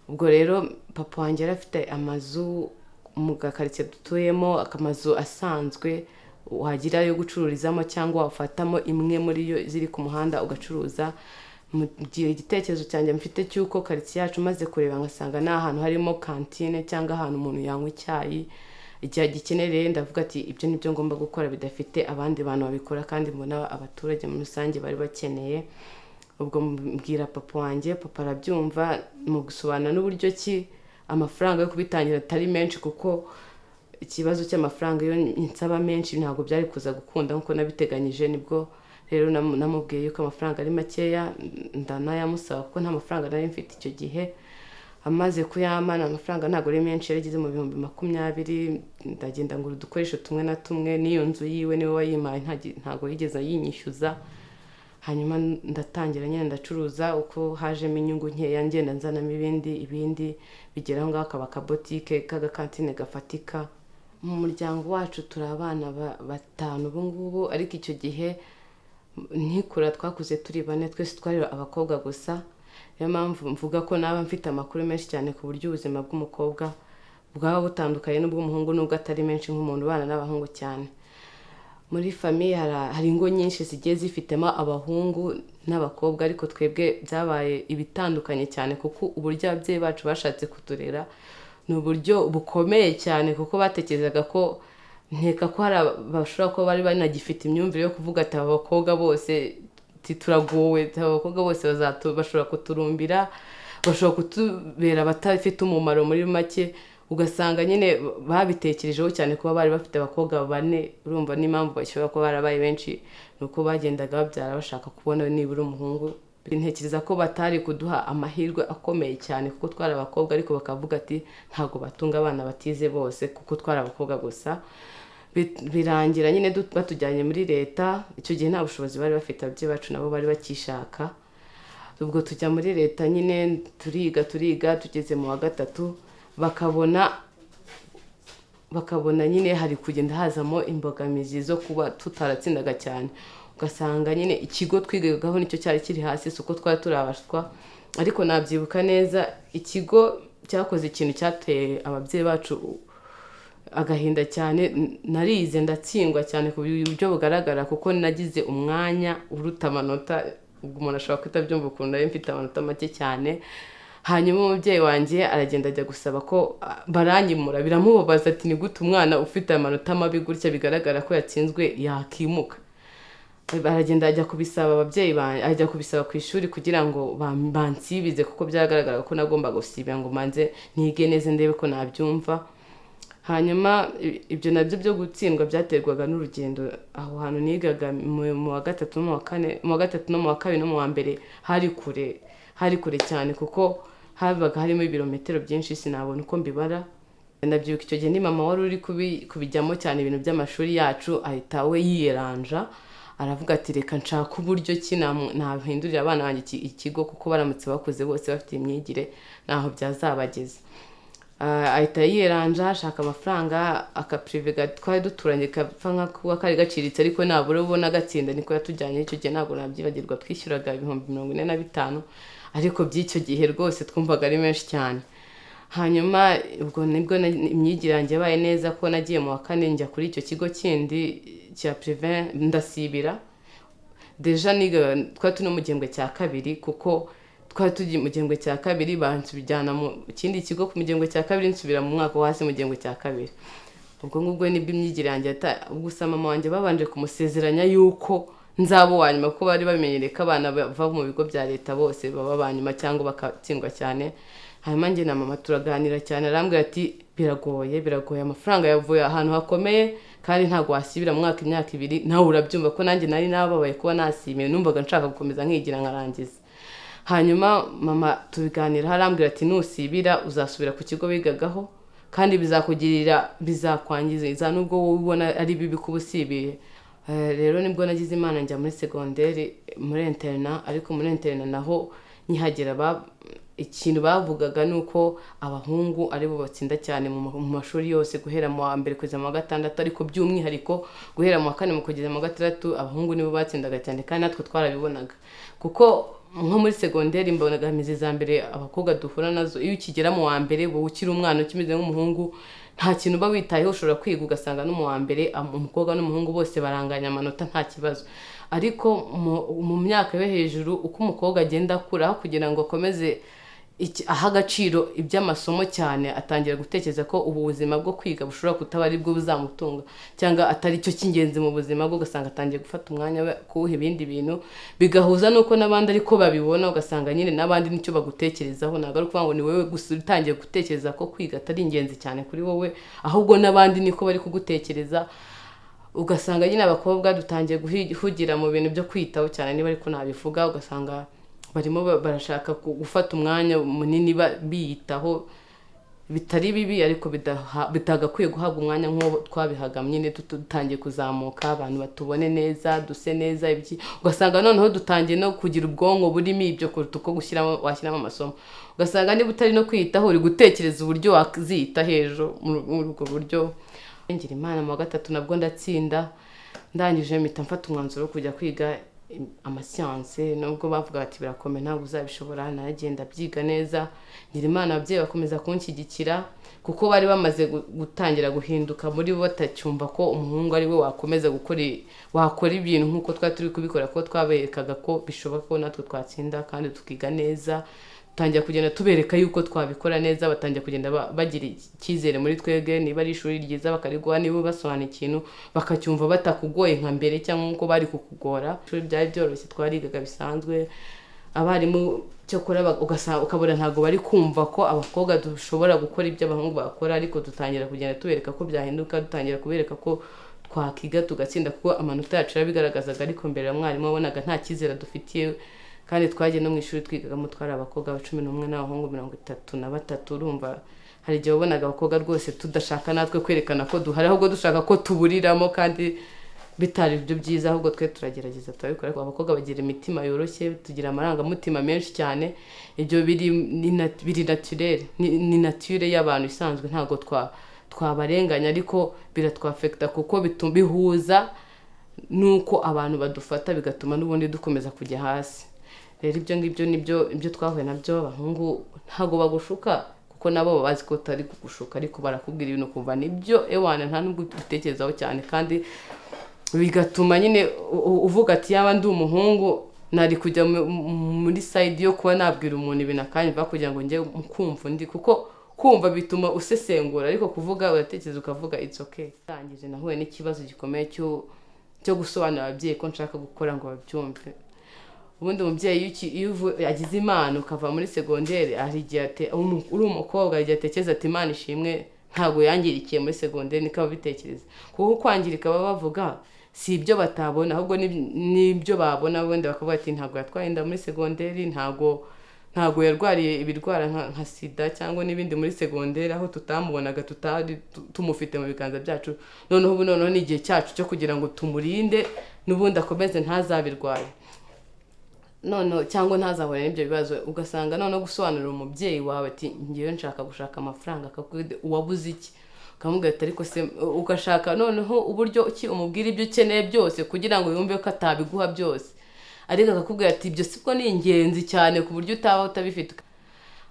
ubwo rero papa wanjye yarafite amazu mu gakaritsiye dutuyemo akamazu asanzwe wagira yo gucururizamo cyangwa wafatamo imwe muri yo ziri ku muhanda ugacuruza mu gihe igitekerezo cyanjye mfite cyuko karitsiye yacu maze kureba ngasanga na ahantu harimo kantine cyangwa ahantu umuntu yanywa icyayi igihe gikenereye ndavuga ati ibyo nibyo ngomba gukora bidafite abandi bantu babikora kandi mbona abaturage muri rusange bari bakeneye. Ubwo mbwira papa wanjye, papa arabyumva mu gusobanura n'uburyo ki amafaranga yo kubitangira atari menshi, kuko ikibazo cy'amafaranga iyo nsaba menshi ntabwo byari kuza gukunda nkuko nabiteganyije. Nibwo rero namubwiye yuko amafaranga ari makeya ndanayamusaba kuko nta mafaranga nari mfite icyo gihe. Amaze kuyamana amafaranga ntabwo ari menshi, yarageze mu 2020. Ndagenda ngura udukoresho tumwe na tumwe, n'iyo nzu yiwe niwe wayimpaye ntabwo yigeze yinyishyuza. Hanyuma ndatangira nyine ndacuruza, uko hajemo inyungu nkeya ngenda nzanamo ibindi bigeraho ngaho akaba akabotike k'agakantine gafatika. Mu muryango wacu turi abana 5 ubu ngubu, ariko icyo gihe nkikura twakuze turi 4, twese twari abakobwa gusa. Niyo mpamvu mvuga ko naba mfite amakuru menshi cyane ku buryo ubuzima bw'umukobwa bwaba butandukanye n'ubw'umuhungu, nubwo atari menshi nk'umuntu ubana n'abahungu cyane. Muri famiye hari ingo nyinshi zigiye zifitemo abahungu n'abakobwa, ariko twebwe byabaye ibitandukanye cyane kuko uburyo ababyeyi bacu bashatse kuturera ni uburyo bukomeye cyane, kuko batekerezaga ko nkeka ko hari bashobora kuba bari banagifite imyumvire yo kuvuga ati abakobwa bose turagowe, abakobwa bose bashobora kuturumbira, bashobora kutubera abatafite umumaro muri make. Ugasanga nyine babitekerejeho cyane kuba bari bafite abakobwa 4. Urumva n'impamvu bashobora kuba barabaye benshi nuko bagendaga babyara bashaka kubona nibura umuhungu. Ntekereza ko batari kuduha amahirwe akomeye cyane kuko twari abakobwa, ariko bakavuga ati ntago batunga abana batize bose kuko twari abakobwa gusa. Birangira nyine batujyanye muri leta. Icyo gihe nta bushobozi bari bafite, ababyeyi bacu nabo bari bakishaka. Ubwo tujya muri leta nyine turiga tugeze mu wa 3, bakabona nyine hari kugenda hazamo imbogamizi zo kuba tutaratsindaga cyane. Ugasanga nyine ikigo twigagaho nicyo cyari kiri hasi, suko twari turabashwa. Ariko nabyibuka neza, ikigo cyakoze ikintu cyateye ababyeyi bacu agahinda cyane. Narize ndatsindwa cyane ku buryo bugaragara, kuko nagize umwanya uruta amanota. Ubwo umuntu ashobora kutabyumva ukuntu nari mfite amanota make cyane. Hanyuma umubyeyi wanjye aragenda ajya gusaba ko baranyimura. Biramubabaza ati ni gute umwana ufite amanota mabi gutya bigaragara ko yatsinzwe yakimuka. Baragenda ajya kubisaba ababyeyi banjye, ajya kubisaba ku ishuri kugira ngo bansibize, kuko byagaragara ko nagomba gusibira ngo manze nige neza ndebe ko nabyumva. Hanyuma ibyo nabyo byo gutsindwa byaterwaga n'urugendo. Aho hantu nigaga mu wa 3 no mu wa 4, mu wa 3 no mu wa 2 no mu wa 1 hari kure cyane, kuko habaga harimo ibirometero byinshi sinabona uko mbibara. Ndabyuka icyo gihe ni mama wari uri kubijyamo cyane ibintu by'amashuri yacu, ahita we yiyeranja aravuga ati reka nshaka uburyo ki nahindurira abana banjye ikigo, kuko baramutse bakuze bose bafite imyigire naho byazabageza. Ahita yiyeranja ashaka amafaranga akaprive twari duturanye kapfa nka kuba kari gaciritse, ariko nabura ubona gatsinda niko yatujyanye. Icyo gihe ntabwo nabyibagirwa, twishyuraga 45,000, ariko by'icyo gihe rwose twumvaga ari menshi cyane. Hanyuma ubwo nibwo imyigire yanjye yabaye neza, ko nagiye mu wa 4 njya kuri icyo kigo kindi cya prive ndasibira. Deja niga twari turi mu gihembwe cya 2, kuko twari tugiye mu gihembwe cya 2 bansubijyana mu kindi kigo ku gihembwe cya 2 nsubira mu mwaka wo hasi mu gihembwe cya 2. Ubwo ngubwo nibwo imyigire yanjye gusa mama wanjye babanje kumusezeranya yuko nzabo wanyuma, ko bari bamenyereye ko abana bava mu bigo bya leta bose baba banyuma cyangwa bakatsindwa cyane. Hanyuma njye na mama turaganira cyane, arambwira ati biragoye amafaranga yavuye ahantu hakomeye kandi ntago wasibira mu mwaka imyaka 2. Nawe urabyumva ko nanjye nari nababaye kuba nasimye, numvaga nshaka gukomeza nkigira nkarangiza. Hanyuma mama tubiganira, harambwira ati nusibira uzasubira ku kigo bigagaho kandi bizakwangiza nubwo wowe ubona ari bibi kubusibiye. Rero nibwo nagize imana njya muri secondaire muri interna, ariko muri interna naho nyihagera ikintu bavugaga nuko abahungu ari bo batsinda cyane mu mashuri yose guhera mu wa 1 kugeza mu wa 6, ariko by'umwihariko guhera mu wa 4 kugeza mu wa 6 abahungu nibo batsindaga cyane, kandi natwe twarabibonaga. Kuko nko muri secondaire mbonaga imizi za mbere abakobwa duhura nazo, iyo ukigera mu wa 1 bo ukiri umwana ukimeze nk'umuhungu nta kintu bawitayeho, ushobora kwiga ugasanga no mu wa 1 umukobwa n'umuhungu bose baranganya amanota nta kibazo. Ariko mu myaka yo hejuru uko umukobwa agenda akura kugira ngo akomeze aha agaciro iby'amasomo cyane, atangira gutekereza ko ubuzima bwo kwiga bushobora kutaba ari bwo buzamutunga cyangwa atari cyo cy'ingenzi mu buzima bwo, ugasanga atangiye gufata umwanya we kuwuha ibindi bintu, bigahuza nuko n'abandi ariko babibona, ugasanga nyine n'abandi nicyo bagutekerezaho. Ntabwo ari ukuvuga ngo ni wowe gusa utangiye gutekereza ko kwiga atari ingenzi cyane kuri wowe, ahubwo n'abandi niko bari kugutekereza. Ugasanga nyine abakobwa dutangiye guhugira mu bintu byo kwitaho cyane, niba ariko nabivuga, ugasanga barimo barashaka gufata umwanya munini biyitaho, bitari bibi ariko bitagakwiye guhabwa umwanya nk'uwo twabihaga nyine dutangiye kuzamuka, abantu batubone neza, duse neza, ugasanga noneho dutangiye no kugira ubwonko burimo ibyo kuruta uko washyiramo amasomo. Ugasanga niba utari no kwiyitaho uri gutekereza uburyo wazita hejuru muri ubwo buryo. Ngira Imana mu wa gatatu nabwo ndatsinda, ndangije mpita mfata umwanzuro wo kujya kwiga amasiyanse, nubwo bavuga bati birakomeye ntabwo uzabishobora, naragenda byiga neza. Ngira Imana ababyeyi bakomeza kunshyigikira kuko bari bamaze gutangira guhinduka muri bo, batacyumva ko umuhungu ari we wakomeza wakora ibintu nk'uko twari turi kubikora, ko twaberekaga ko bishoboka ko natwe twatsinda kandi tukiga neza. Tangira kugenda tubereka yuko twabikora neza, batangira kugenda bagira icyizere muri twebwe, niba ari ishuri ryiza bakariguha, niba basobanura ikintu bakacyumva batakugoye nka mbere cyangwa nko bari kukugora. Ishuri byari byoroshye, twarigaga bisanzwe, abarimu cyokora ukabona ntabwo bari kumva ko abakobwa dushobora gukora ibyo abahungu bakora, ariko dutangira kugenda tubereka ko byahinduka, dutangira kubereka ko twakiga tugatsinda kuko amanota yacu yarabigaragazaga, ariko mbere mwarimu wabonaga nta cyizere dufitiye. Kandi twagiye no mu ishuri twigagamo twari abakobwa 11 n'abahungu 33. Urumva hari igihe wabonaga abakobwa rwose tudashaka natwe kwerekana ko duhari, ahubwo dushaka ko tuburiramo, kandi bitari ibyo byiza, ahubwo twe turagerageza turabikora. Abakobwa bagira imitima yoroshye, tugira amarangamutima menshi cyane, ibyo biri naturel, ni nature y'abantu isanzwe, ntabwo twabarenganya, ariko biratwafekta kuko bihuza nuko abantu badufata, bigatuma n'ubundi dukomeza kujya hasi. Rero ibyo ngibyo nibyo twahuye nabyo. Abahungu ntabwo bagushuka kuko nabo bazi ko utari kugushuka, ariko barakubwira ibintu kumva nibyo ewana nta nubwo ubitekerezaho cyane, kandi bigatuma nyine uvuga ati yaba ndi umuhungu nari kujya muri side yo kuba nabwira umuntu ibintu akanyumva kugira ngo njye kumva undi, kuko kumva bituma usesengura, ariko kuvuga uratekereza ukavuga it's okay. Ndangije nahuye n'ikibazo gikomeye cyo gusobanurira ababyeyi ko nshaka gukora ngo babyumve. Ubundi umubyeyi iyo yagize Imana ukava muri segonderi, ari igihe uri umukobwa igihe atekereza ati Imana ishimwe ntabwo yangirikiye muri segonderi, niko babitekereza. Kuko kwangirika baba bavuga si ibyo batabona, ahubwo nibyo babona, wenda bakavuga ati ntabwo yatwaye inda muri segonderi, ntabwo yarwariye ibirwara nka sida cyangwa n'ibindi muri segonderi, aho tutamubonaga tutari tumufite mu biganza byacu. Noneho ni igihe cyacu cyo kugira ngo tumurinde n'ubundi akomeze ntazabirwaye, cyangwa ntazahura n'ibyo bibazo. Ugasanga noneho gusobanurira umubyeyi wawe ati ngiye nshaka gushaka amafaranga, akakubwira wabuze iki, ukamubwira ati ariko se ugashaka noneho uburyo ki umubwira ibyo ukeneye byose kugira ngo yumve ko atabiguha byose, ariko akakubwira ati ibyo sibwo ni ingenzi cyane ku buryo utaba utabifite.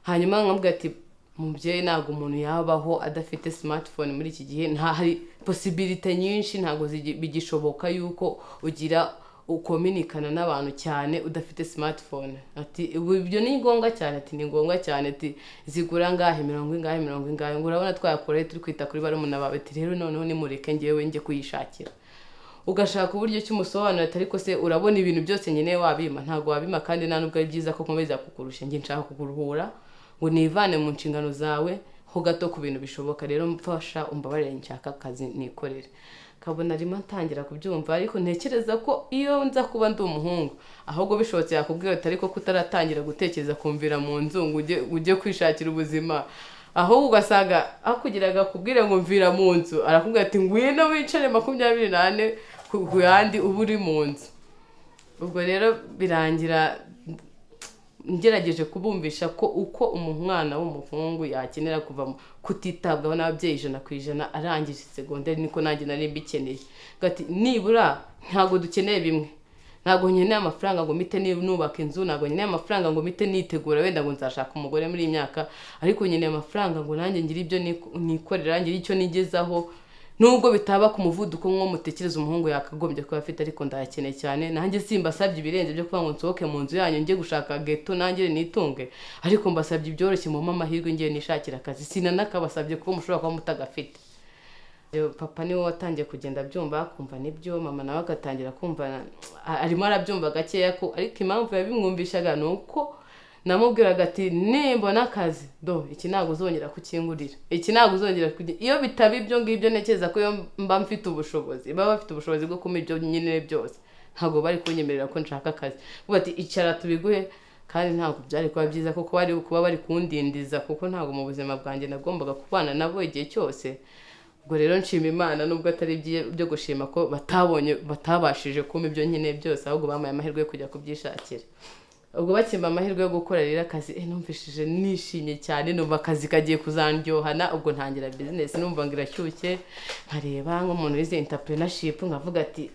Hanyuma nkamubwira ati umubyeyi ntabwo umuntu yabaho adafite smartphone muri iki gihe, hari possibility nyinshi, ntabwo bigishoboka yuko ukominikana n'abantu cyane udafite smartphone. Ati ibyo ni ngombwa cyane, ati ni ngombwa cyane, ati zigura ngahe 40 ngo urabona twayakora turi kwita kuri barumuna bawe, ati rero noneho nimureke ngewe njye kuyishakira. Ugashaka uburyo cy'umusobanuro, ariko se urabona ibintu byose nyine wabima, ntabwo wabima, kandi nta nubwo ari byiza ko nkomeza kukurusha, njye nshaka kukuruhura ngo nivane mu nshingano zawe ho gato ku bintu bishoboka. Rero mfasha umbabarire nshaka akazi nikorere. Kabona rima ntangira kubyumva, ariko ntekereza ko iyo nza kuba ndi umuhungu ahubwo bishobotse yakubwira ati ariko kutaratangira gutekereza kumvira mu nzu ngo ujye kwishakira ubuzima, aho ugasanga akugiraga kubwira ngo mvira mu nzu, arakubwira ati ngwino wicare 24 ku yandi uba uri mu nzu. Ubwo rero birangira ngerageje kubumvisha ko uko umwana w'umuhungu yakenera kuva kutitabwaho n'ababyeyi 100% arangije segonderi, niko nanjye nari mbikeneye. Gati nibura ntago dukeneye bimwe, ntago nkeneye amafaranga ngo mite nubaka inzu, ntago nkeneye amafaranga ngo mite nitegura wenda ngo nzashaka umugore muri imyaka, ariko nkeneye amafaranga ngo nanjye ngira ibyo nikorera, ngira icyo nigezaho, nubwo bitaba ku muvuduko nko mutekereza umuhungu yakagombye kuba afite, ariko ndayakeneye cyane. Nanjye simbasabye ibirenze byo kuba ngo nsohoke mu nzu yanyu njye gushaka geto nanjye nitunge, ariko mbasabye ibyoroshye mu amahirwe ngiye nishakira akazi. Sinanakabasabye kuko mushobora kuba mutagafite. Papa niwe watangiye kugenda byumva kumva nibyo, mama nawe agatangira kumva arimo arabyumva gakeya ko, ariko impamvu yabimwumvishaga nuko namubwiraga ati nimbona akazi iki ntabwo uzongera kukingurira, iki ntabwo uzongera iyo bitaba ibyo ngibyo ntekereza ko iyo mba mfite ubushobozi, baba bafite ubushobozi bwo kumira ibyo nyine byose, ntabwo bari kunyemerera ko nshaka akazi. Bati icara tubiguhe, kandi ntabwo byari kuba byiza kuko bari kuba bari kundindiza, kuko ntabwo mu buzima bwanjye nagombaga kubana nabo igihe cyose. Ubwo rero nshima Imana nubwo atari byo gushima ko batabashije kuma ibyo nyine byose, ahubwo bamaye amahirwe yo kujya kubyishakira. Ubwo bakimba amahirwe yo gukora rero akazi, numvishije nishimye cyane, numva akazi kagiye kuzandyohana. Ubwo ntangira business, numva ngirashyushye, nkareba nk'umuntu wize entrepreneurship, ngavuga ati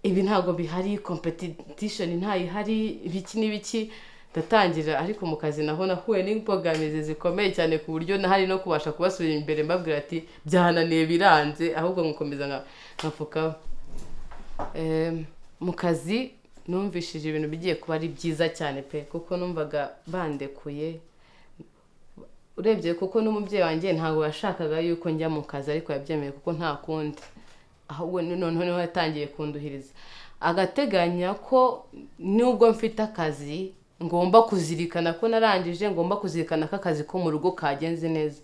ibi ntabwo bihari, competition ntayihari, ibiki n'ibiki. Ndatangira, ariko mu kazi naho nahuye n'imbogamizi zikomeye cyane ku buryo nahari no kubasha kubasubira imbere mbabwira ati byahananiye biranze, ahubwo nkomeza nkafuka. Mu kazi numvishije ibintu bigiye kuba ari byiza cyane pe, kuko numvaga bandekuye. Urebye kuko n'umubyeyi wanjye ntabwo yashakaga yuko njya mu kazi, ariko yabyemeye kuko nta kundi, ahubwo noneho yatangiye kunduhiriza, agateganya ko nubwo mfite akazi ngomba kuzirikana ko narangije, ngomba kuzirikana ko akazi ko mu rugo kagenze neza,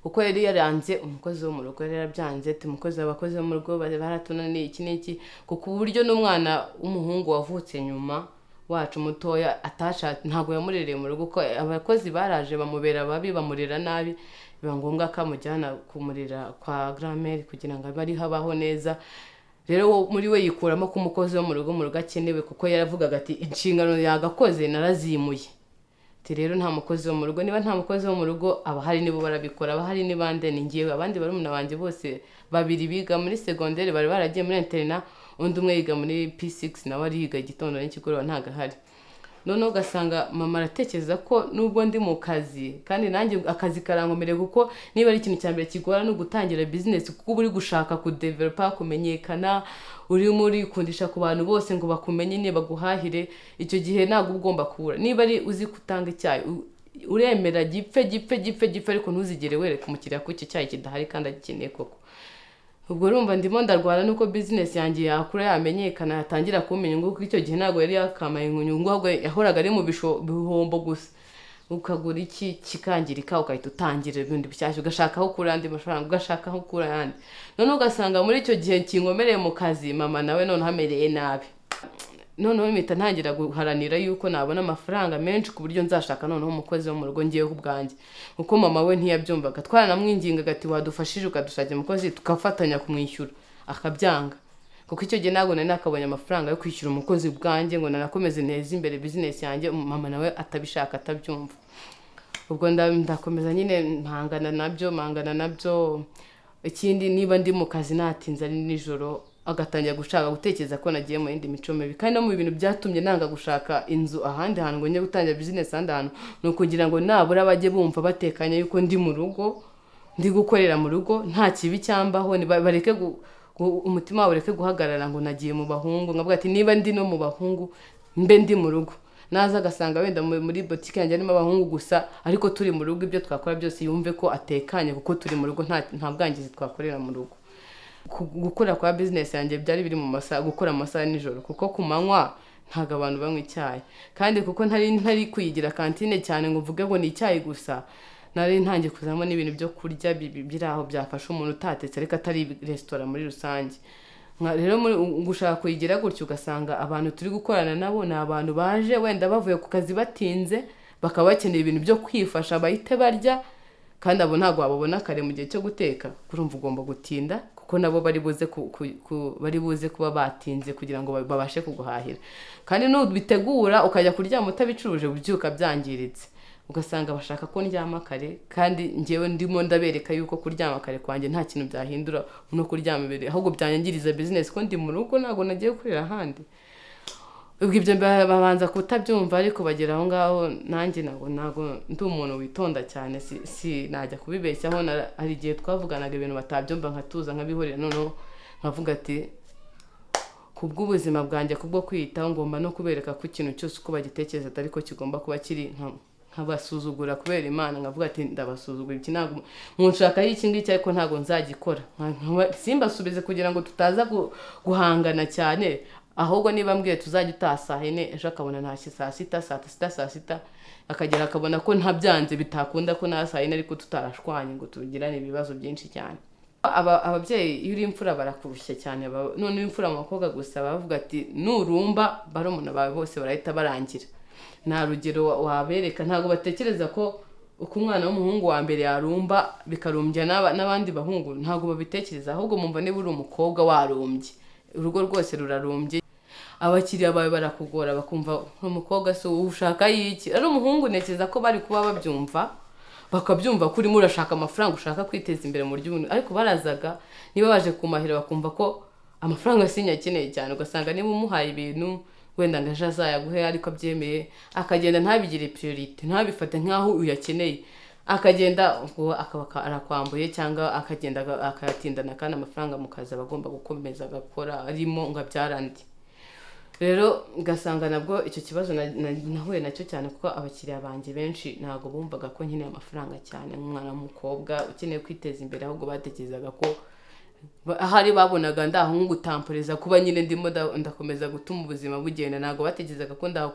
kuko yari yaranze umukozi wo mu rugo, yari yarabyanze ati umukozi w'abakozi bo mu rugo baratunaniye iki n'iki, kuko uburyo n'umwana w'umuhungu wavutse nyuma wacu mutoya ntabwo yamurereye mu rugo, ko abakozi baraje bamubera babi, bamurera nabi, biba ngombwa ko amujyana kumurira kwa grand-mère kugira ngo abe ari habaho neza. Rero muri we yikuramo ko umukozi wo mu rugo akenewe, kuko yaravugaga ati inshingano yagakoze narazimuye. Rero nta mukozi wo mu rugo, niba nta mukozi wo mu rugo abahari nibo barabikora, abahari ni bande? Ni ngewe. Abandi barumuna banjye bose babiri biga muri secondaire bari baragiye muri interna, undi umwe yiga muri P6 nawe ari yiga igitondo n'ikigoroba ntago ahari. Noneho ugasanga mama aratekereza ko nubwo ndi mu kazi, kandi nanjye akazi karankomereye, kuko niba ari ikintu cya mbere kigora no gutangira business, kuko uri gushaka kudevelopa, kumenyekana, uri muri kundisha ku bantu bose ngo bakumenye niba baguhahire, icyo gihe ntabwo ugomba kubura. Niba ari uzi kutanga icyayi, uremera gipfe, ariko ntuzigere wereka umukiriya ko icyo cyayi kidahari kandi agikeneye koko. Ubwo urumva ndimo ndarwana nuko business yanjye yakura, yamenyekana, yatangira kumenya ngo icyo gihe ntabwo yari yakamaye inyungu, ahubwo yahoraga ari mu bihombo gusa. Ukagura iki kikangirika, ukahita utangira ibindi bishyashya, ugashaka aho ukura andi mafaranga, ugashaka aho ukura ayandi. None ugasanga muri icyo gihe kinkomereye mu kazi, mama nawe none hamereye nabi. Noneho mpita ntangira guharanira yuko nabona amafaranga menshi ku buryo nzashaka noneho umukozi wo mu rugo ngiyeho ubwanjye, kuko mama we ntiyabyumvaga. Twaranamwingingaga ati wadufashije ukadushakira umukozi tugafatanya kumwishyura, akabyanga, kuko icyo gihe ntabwo nari nakabonye amafaranga yo kwishyura umukozi ubwanjye ngo nanakomeze neza imbere business yanjye. Mama nawe atabishaka, atabyumva. Ubwo ndakomeza nyine mpangana nabyo. Ikindi niba ndi mu kazi natinze ari nijoro, agatangira gushaka gutekereza ko nagiye mu yindi mico mibi. Kandi no mu bintu byatumye nanga gushaka inzu ahandi hantu ngo njye gutangira business ahandi hantu, no kugira ngo nabura bajye bumva batekanye yuko ndi mu rugo, ndi gukorera mu rugo, nta kibi cyambaho, bareke umutima wabo ureke guhagarara ngo nagiye mu bahungu. Ngavuga ati niba ndi no mu bahungu mbe ndi mu rugo, naza agasanga wenda muri boutique yanjye arimo abahungu gusa, ariko turi mu rugo ibyo twakora byose yumve ko atekanye, kuko turi mu rugo nta bwangizi twakorera mu rugo. Gukora kwa business yanjye byari biri mu masaha, gukora amasaha nijoro, kuko ku manywa ntago abantu banywa icyayi, kandi kuko ntari kuyigira kantine cyane ngo mvuge ngo ni icyayi gusa, nari ntangiye kuzamo n'ibintu byo kurya biri aho byafasha umuntu utatetse, ariko atari restaurant muri rusange. Rero gushaka kuyigira gutyo, ugasanga abantu turi gukorana nabo ni abantu baje wenda bavuye ku kazi batinze, bakaba bakeneye ibintu byo kwifasha bahite barya, kandi abo ntabwo babona kare mu gihe cyo guteka. Kurumva ugomba gutinda, kuko nabo bari buze kuba batinze kugira ngo babashe kuguhahira. Kandi nubitegura ukajya kuryama utabicuruje, ubyuka byangiritse, ugasanga bashaka ko ndyama kare, kandi ngewe ndimo ndabereka yuko kuryama kare kwanjye nta kintu byahindura no kuryama imbere, ahubwo byanyangiriza business ko ndi mu rugo ntabwo nagiye kurira ahandi. ubwo ibyo babanza kutabyumva ariko bagera aho ngaho nanjye ntabwo ndi umuntu witonda cyane si najya kubibeshyaho hari igihe twavuganaga ibintu batabyumva nkatuza nkabihorera noneho nkavuga ati kubw'ubuzima bwanjye kubwo kwiyitaho ngomba no kubereka ko ikintu cyose uko bagitekereza atari ko kigomba kuba kiri nkabasuzugura kubera Imana nkavuga ati ndabasuzugura iki ntabwo munshaka iki ngiki ariko ntabwo nzagikora simbasubize kugira ngo tutaza guhangana cyane ahubwo niba mbwiye tuzajya utaha 4 ejo akabona ntashye saa 6 akagera akabona ko ntabyanze bitakunda ko na saa 4 ariko tutarashwanye ngo tugirane ibibazo byinshi cyane. Ababyeyi iyo uri imfura barakurushya cyane none imfura mu bakobwa gusa bavuga ati nurumba barumuna bawe bose barahita barangira nta rugero wabereka ntago batekereza ko uko umwana w'umuhungu wa mbere yarumba bikarumbya n'abandi bahungu ntago babitekereza ahubwo mumva niba uri umukobwa warumbye urugo rwose rurarumbye abakiriya bawe barakugora bakumva umukobwa se ushaka yiki ari umuhungu nekeza ko bari kuba babyumva bakabyumva kuri murashaka amafaranga ushaka kwiteza imbere mu buryo ariko barazaga niba baje kumahira bakumva ko amafaranga sinyakeneye cyane ugasanga niba umuhaye ibintu wenda ngaje azayaguhe ariko abyemeye akagenda ntabigire priority ntabifate nkaho uyakeneye akagenda akaba arakwambuye cyangwa akagenda akayatindana kandi amafaranga mukaza bagomba gukomeza gakora arimo ngabyarandi rero gasanga nabwo icyo kibazo nahuye nacyo cyane kuko abakiriya banjye benshi ntago bumvaga ko nkeneye amafaranga cyane nk'umwana w'umukobwa ukeneye kwiteza imbere ahubwo batekerezaga ko ahari babonaga ndaho ngutamporeza kuba nyine ndimo ndakomeza gutuma ubuzima bugenda ntago batekerezaga ko ndaho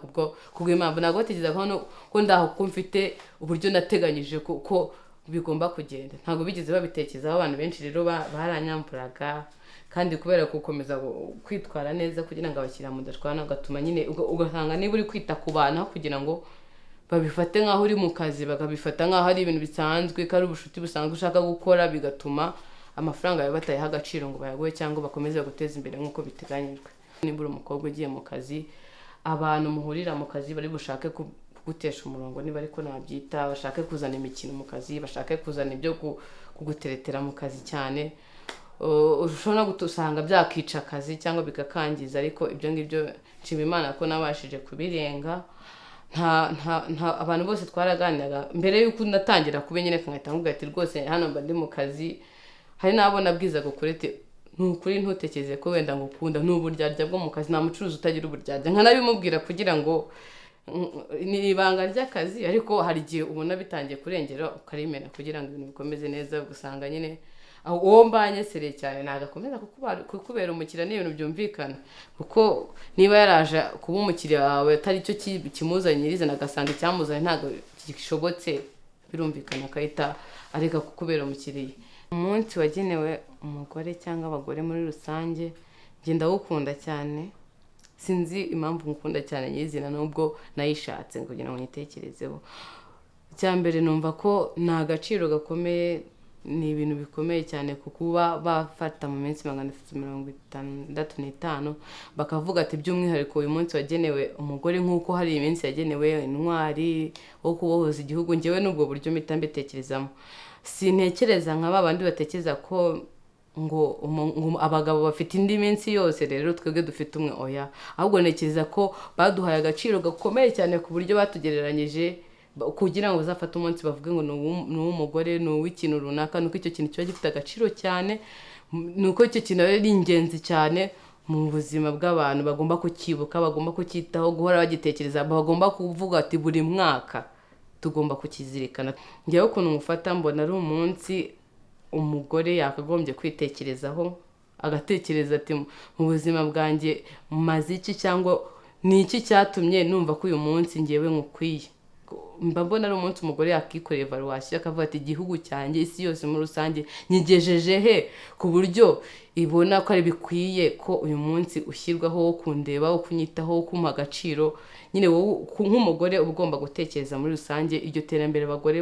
kubw'impamvu ntago batekerezaga ko ndaho ko mfite uburyo nateganyije ko bigomba kugenda ntago bigeze babitekerezaho abantu benshi rero baranyamburaga kandi kubera gukomeza kwitwara neza kugira ngo abakiriya mudashwana ugatuma nyine ugasanga niba uri kwita ku bantu kugira ngo babifate nkaho uri mu kazi bakabifata nkaho ari ibintu bisanzwe kandi ubushuti busanzwe ushaka gukora bigatuma amafaranga yawe batayaha agaciro ngo bayaguhe cyangwa bakomeze guteza imbere nk'uko biteganyijwe niba uri umukobwa ugiye mu kazi abantu muhurira mu kazi bari bushake kugutesha umurongo niba ariko nabyita bashake kuzana imikino mu kazi bashake kuzana ibyo kuguteretera mu kazi cyane ushobora gusanga byakica akazi cyangwa bikakangiza ariko ibyo ngibyo nshima Imana ko nabashije kubirenga nta abantu bose twaraganiraga mbere yuko natangira kubenyene nkahita nguga ati rwose hano mba ndi mu kazi hari nabo nabwizaga kurete nukuri ntutekereze ko wenda ngukunda n'uburyarya bwo mu kazi nta mucuruzi utagira uburyarya nkanabimubwira kugira ngo ni ibanga ry'akazi ariko hari igihe ubona bitangiye kurengera ukarimena kugira ngo ibintu bikomeze neza gusanga nyine uwo mbanye sere cyane nagakomeza kukubera umukiriya n'ibintu byumvikana kuko niba yaraje kuba umukiriya wawe atari cyo kimuzanyiriza nagasanga icyamuzanye ntago gishobotse birumvikana akahita areka kukubera umukiriya. Umunsi wagenewe umugore cyangwa abagore muri rusange ngenda gukunda cyane sinzi impamvu ngukunda cyane nyizina nubwo nayishatse kugira ngo nyitekerezeho cyambere numva ko nta gaciro gakomeye ni ibintu bikomeye cyane kukuba bafata mu minsi 365 bakavuga ati by'umwihariko uyu munsi wagenewe umugore nk'uko hari iminsi yagenewe intwari wo kubohoza igihugu ngewe n'ubwo buryo mpita mbitekerezamo sintekereza nka babandi batekereza ko ngo abagabo bafite indi minsi yose rero twebwe dufite umwe oya ahubwo ntekereza ko baduhaye agaciro gakomeye cyane ku buryo batugereranyije kugira ngo uzafate umunsi bavuge ngo n'umugore n'uw'ikintu runaka nuko icyo kintu kiba gifite agaciro cyane nuko icyo kintu ari ingenzi cyane mu buzima bw'abantu bagomba kukibuka bagomba kucyitaho guhora bagitekereza bagomba kuvuga ati buri mwaka tugomba kukizirikana ngewe ukuntu mufata mbona ari umunsi umugore yakagombye kwitekerezaho agatekereza ati mu buzima bwanjye maze iki cyangwa ni iki cyatumye numva ko uyu munsi ngewe nkukwiye mbona ari umunsi umugore yakikoreye evaluation akavuga ati igihugu cyanjye isi yose muri rusange nyigejeje he ku buryo ibona ko ari bikwiye ko uyu munsi ushyirwaho wo kundeba wo kunyitaho wo kumpa agaciro nyine wowe nk'umugore ugomba gutekereza muri rusange iryo terambere abagore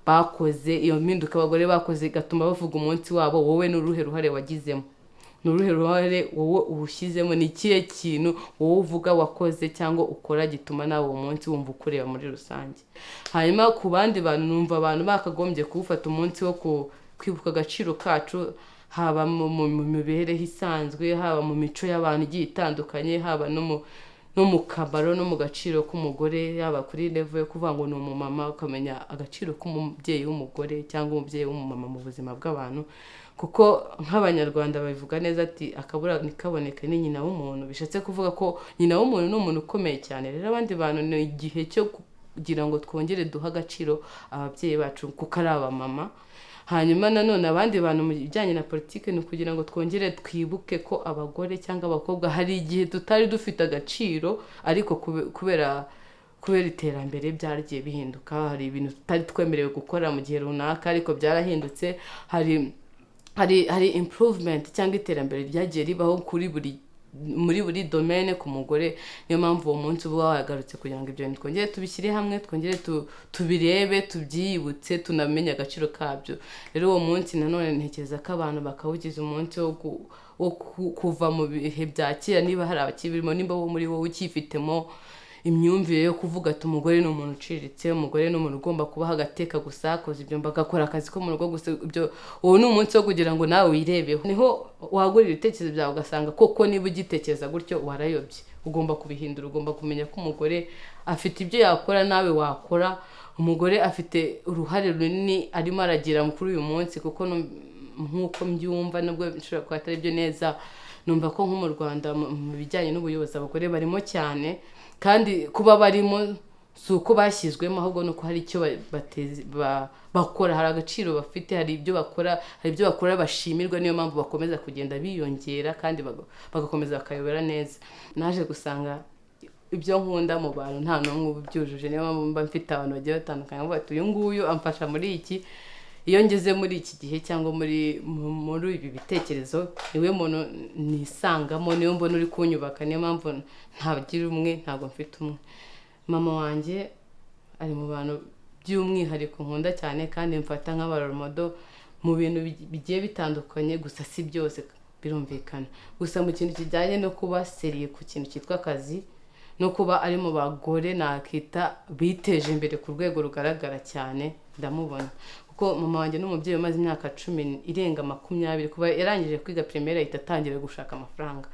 bakoze iyo mpinduka abagore bakoze gatuma bavuga umunsi wabo wowe n'uruhe ruhare wagizemo n'uruhe ruhare wowe ubushyizemo ni kiye kintu wowe uvuga wakoze cyangwa ukora gituma nawe uwo munsi wumva ukureba muri rusange. Hanyuma ku bandi bantu numva abantu bakagombye kuwufata umunsi wo kwibuka agaciro kacu haba mu mibereho isanzwe haba mu mico y'abantu igiye itandukanye haba no no mu kabaro no mu gaciro k'umugore, yaba kuri level yo kuvuga ngo ni umumama, ukamenya agaciro k'umubyeyi w'umugore cyangwa umubyeyi w'umumama mu buzima bw'abantu. Kuko nk'abanyarwanda babivuga neza ati akabura nikaboneke ni nyina w'umuntu, bishatse kuvuga ko nyina w'umuntu ni umuntu ukomeye cyane. Rero abandi bantu ni igihe cyo kugira ngo twongere duha agaciro ababyeyi bacu kuko ari abamama. Hanyuma nanone abandi bantu mu bijyanye na politike ni kugira ngo twongere twibuke ko abagore cyangwa abakobwa hari igihe tutari dufite agaciro, ariko kubera iterambere byaragiye bihinduka. Hari ibintu tutari twemerewe gukora mu gihe runaka ariko byarahindutse. Hari improvement cyangwa iterambere ryagiye ribaho muri buri domaine ku mugore. Niyo mpamvu uwo munsi uba wagarutse kugira ngo ibyo bintu twongere tubishyire hamwe, twongere tubirebe, tubyibutse, tunamenye agaciro kabyo. Rero uwo munsi nanone ntekereza ko abantu bakawugize umunsi wo kuva mu bihe bya kera, niba hari abakibirimo, nimba wo muri wowe ukifitemo imyumvire yo kuvuga ati umugore ni umuntu uciriritse, umugore ni umuntu ugomba kubaho agateka gusa, akoze ibyo bagakora akazi ko mu rugo gusa. Ibyo uwo ni umunsi wo kugira ngo nawe wirebeho, niho wagurira ibitekerezo byawe ugasanga koko niba ugitekereza gutyo warayobye. Ugomba kubihindura, ugomba kumenya ko umugore afite ibyo yakora nawe wakora. Umugore afite uruhare runini arimo aragira kuri uyu munsi, kuko nk'uko mbyumva nubwo bishobora kuba atari byo neza, numva ko nko mu Rwanda mu bijyanye n'ubuyobozi abagore barimo cyane, kandi kuba barimo si uko bashyizwemo, ahubwo nuko hari icyo bakora, hari agaciro bafite, hari ibyo bakora bashimirwa. Niyo mpamvu bakomeza kugenda biyongera kandi bagakomeza bakayobora neza. Naje gusanga ibyo nkunda mu bantu nta n'umwe ubyujuje, niyo mpamvu mba mfite abantu bagiye batandukanye ngo uyu nguyu amfasha muri iki. Iyo ngeze muri iki gihe cyangwa muri ibi bitekerezo, niwe muntu nisangamo, niyo mbona uri kunyubaka. Niyo mpamvu ntagira umwe, ntabwo mfite umwe. Mama wanjye ari mu bantu by'umwihariko nkunda cyane kandi mfata nk'abaroromodo mu bintu bigiye bitandukanye, gusa si byose birumvikana. Gusa mu kintu kijyanye no kuba seriye ku kintu cyitwa akazi, no kuba ari mu bagore nakita biteje imbere ku rwego rugaragara cyane, ndamubona. Kuko mama wanjye n'umubyeyi umaze imyaka 10 irenga 20, kuba yarangije kwiga primaire ahita atangira gushaka amafaranga.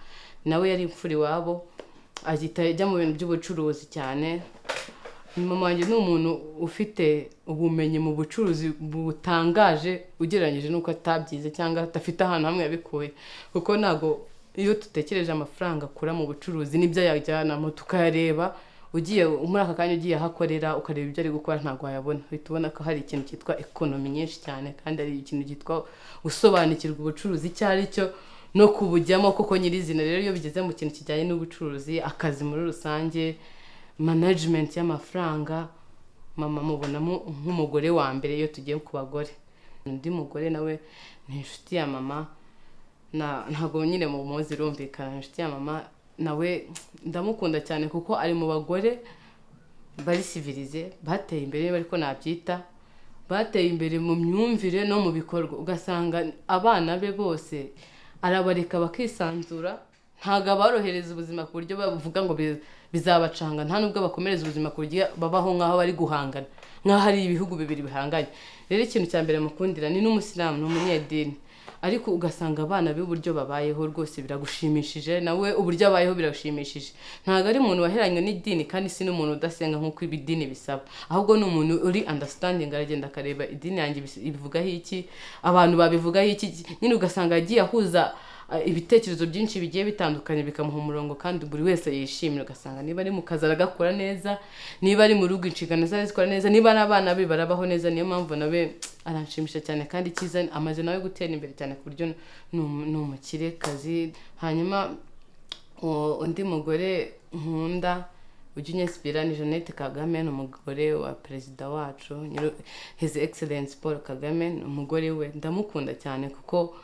Nawe yari imfura iwabo, agita ajya mu bintu by'ubucuruzi cyane. Mama wanjye ni umuntu ufite ubumenyi mu bucuruzi butangaje ugereranyije nuko atabyize cyangwa atafite ahantu hamwe yabikuye. Kuko ntago iyo tutekereje amafaranga akura mu bucuruzi n'ibyo yajyanamo tukayareba, ugiye muri aka kanya ugiye ahakorera ukareba ibyo ari gukora ntago wayabona. Uhita ubona ko hari ikintu cyitwa economy nyinshi cyane, kandi ari ikintu cyitwa gusobanukirwa ubucuruzi icyo ari cyo no kubujyamo koko nyirizina. Rero iyo bigeze mu kintu kijyanye n'ubucuruzi, akazi muri rusange, management y'amafaranga, mama mubonamo nk'umugore wa mbere iyo tugiye ku bagore. Undi mugore nawe ni inshuti ya mama, ntago nyine mu muzi rumvikana. Inshuti ya mama nawe ndamukunda cyane kuko ari mu bagore bari civilize, bateye imbere bariko nabyita, bateye imbere mu myumvire no mu bikorwa. Ugasanga abana be bose arabareka bakisanzura, ntago abarohereza ubuzima ku buryo bavuga ngo bizabacanga, nta nubwo bakomereza ubuzima ku buryo babaho nk'aho bari guhangana, nk'aho hari ibihugu bibiri bihanganye. Rero ikintu cya mbere mukundira ni n'umusilamu n'umunyedini, ariko ugasanga abana be uburyo babayeho rwose biragushimishije, nawe uburyo abayeho biragushimishije. Ntago ari umuntu waheranywe n'idini kandi si n'umuntu udasenga nk'uko ibidini bisaba, ahubwo ni umuntu uri understanding, aragenda akareba idini yanjye ibivugaho iki, abantu babivugaho iki. Nyine ugasanga yagiye ahuza ibitekerezo byinshi bigiye bitandukanye bikamuha umurongo kandi buri wese yishimira. Ugasanga niba ari mu kazi aragakora neza, niba ari mu rugo inshingano ze zikora neza, niba n'abana be barabaho neza. Niyo mpamvu nawe aranshimisha cyane kandi cyiza amaze nawe gutera imbere cyane ku buryo ni umukire kazi. Hanyuma undi mugore nkunda ujya unyesipira ni Jeannette Kagame, ni umugore wa perezida wacu, His Excellence Paul Kagame. Ni umugore we ndamukunda cyane kuko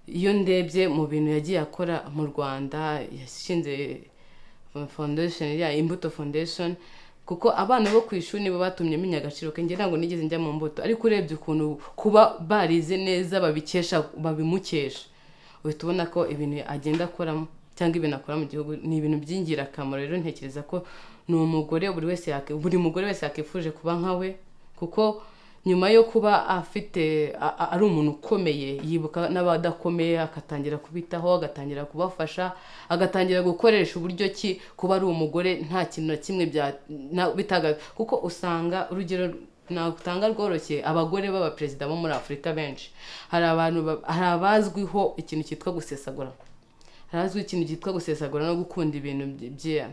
iyo ndebye mu bintu yagiye akora mu Rwanda, yashinze foundation ya Imbuto Foundation, kuko abana bo ku ishuri nibo batumye menya agaciro ke. Nge ntabwo nigeze njya mu mbuto, ariko urebye ukuntu kuba barize neza babimukesha, uhita ubona ko ibintu agenda akoramo cyangwa ibintu akora mu gihugu ni ibintu by'ingirakamaro. Rero ntekereza ko ni umugore buri mugore wese yakifuje kuba nkawe, kuko nyuma yo kuba afite ari umuntu ukomeye yibuka n'abadakomeye akatangira kubitaho agatangira kubafasha agatangira gukoresha uburyo ki kuba ari umugore nta kintu na kimwe bitaga kuko usanga urugero nagutanga rworoshye abagore baba president bo muri Afrika benshi hari abazwiho ikintu cyitwa gusesagura harazwi ikintu cyitwa gusesagura no gukunda ibintu bye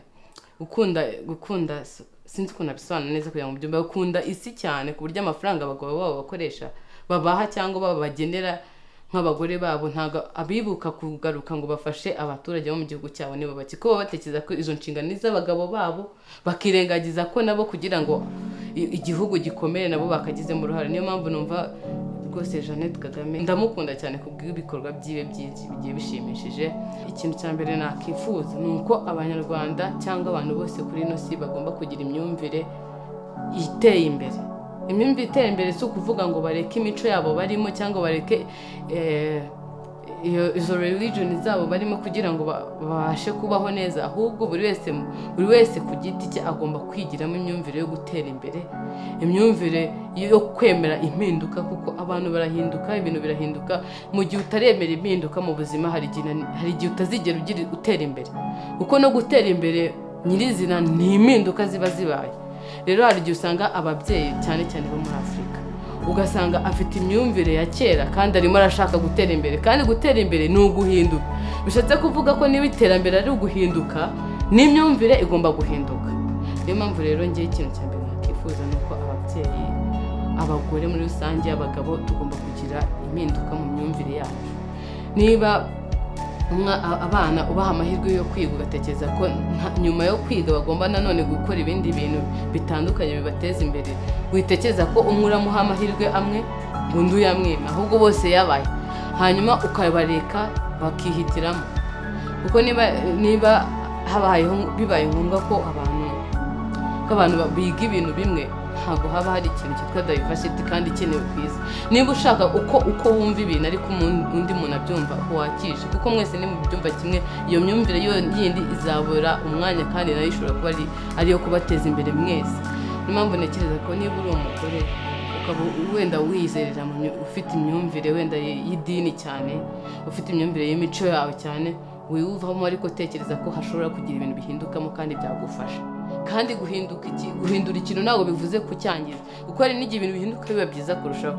gukunda sinzi ko nabisobanura neza kugira ngo byumve bakunda isi cyane ku buryo amafaranga abagabo babo bakoresha babaha cyangwa babagenera nk'abagore babo ntago abibuka kugaruka ngo bafashe abaturage bo mu gihugu cyabo nibo bakiko batekereza ko izo nshingano z'abagabo babo bakirengagiza ko nabo kugira ngo igihugu gikomere nabo bakagize mu ruhare niyo mpamvu numva rwose Jeannette Kagame ndamukunda cyane kubw'ibikorwa byiwe byinshi bigiye bishimishije ikintu cya mbere nakifuza nuko abanyarwanda cyangwa abantu bose kuri ino si bagomba kugira imyumvire iteye imbere imyumvire iteye imbere si ukuvuga ngo bareke imico yabo barimo cyangwa bareke izo religion zabo barimo kugira ngo babashe kubaho neza ahubwo buri wese ku giti cye agomba kwigiramo imyumvire yo gutera imbere imyumvire yo kwemera impinduka kuko abantu barahinduka ibintu birahinduka mu gihe utaremera impinduka mu buzima hari igihe utazigera utera imbere kuko no gutera imbere nyirizina ni impinduka ziba zibaye rero hari igihe usanga ababyeyi cyane cyane bo muri Afrika ugasanga afite imyumvire ya kera kandi arimo arashaka gutera imbere kandi gutera imbere ni uguhinduka bishatse kuvuga ko niba iterambere ari uguhinduka n'imyumvire igomba guhinduka niyo mpamvu rero ngiye ikintu cya mbere nakifuza nuko ababyeyi abagore muri rusange abagabo tugomba kugira impinduka mu myumvire yacu niba abana ubaha amahirwe yo kwiga ugatekereza ko nyuma yo kwiga bagomba nanone gukora ibindi bintu bitandukanye bibateza imbere witekereza ko umwe uramuha amahirwe amwe undi uyamwima ahubwo bose yabaye hanyuma ukabareka bakihitiramo kuko niba bibaye ngombwa ko abantu biga ibintu bimwe ntabwo haba hari ikintu cyitwa diversity kandi ikenewe ku isi niba ushaka uko wumva ibintu ariko undi muntu abyumva wakishe kuko mwese ni mu byumva kimwe iyo myumvire yindi izabura umwanya kandi nayo ishobora kuba ariyo kubateza imbere mwese niyo mpamvu ntekereza ko niba uri umugore ukaba wenda wizerera ufite imyumvire wenda y'idini cyane ufite imyumvire y'imico yawe cyane wiyumvamo ariko tekereza ko hashobora kugira ibintu bihindukamo kandi byagufasha kandi guhindura ikintu ntabwo bivuze kucyangiza kuko hari n'igihe ibintu bihinduka biba byiza kurushaho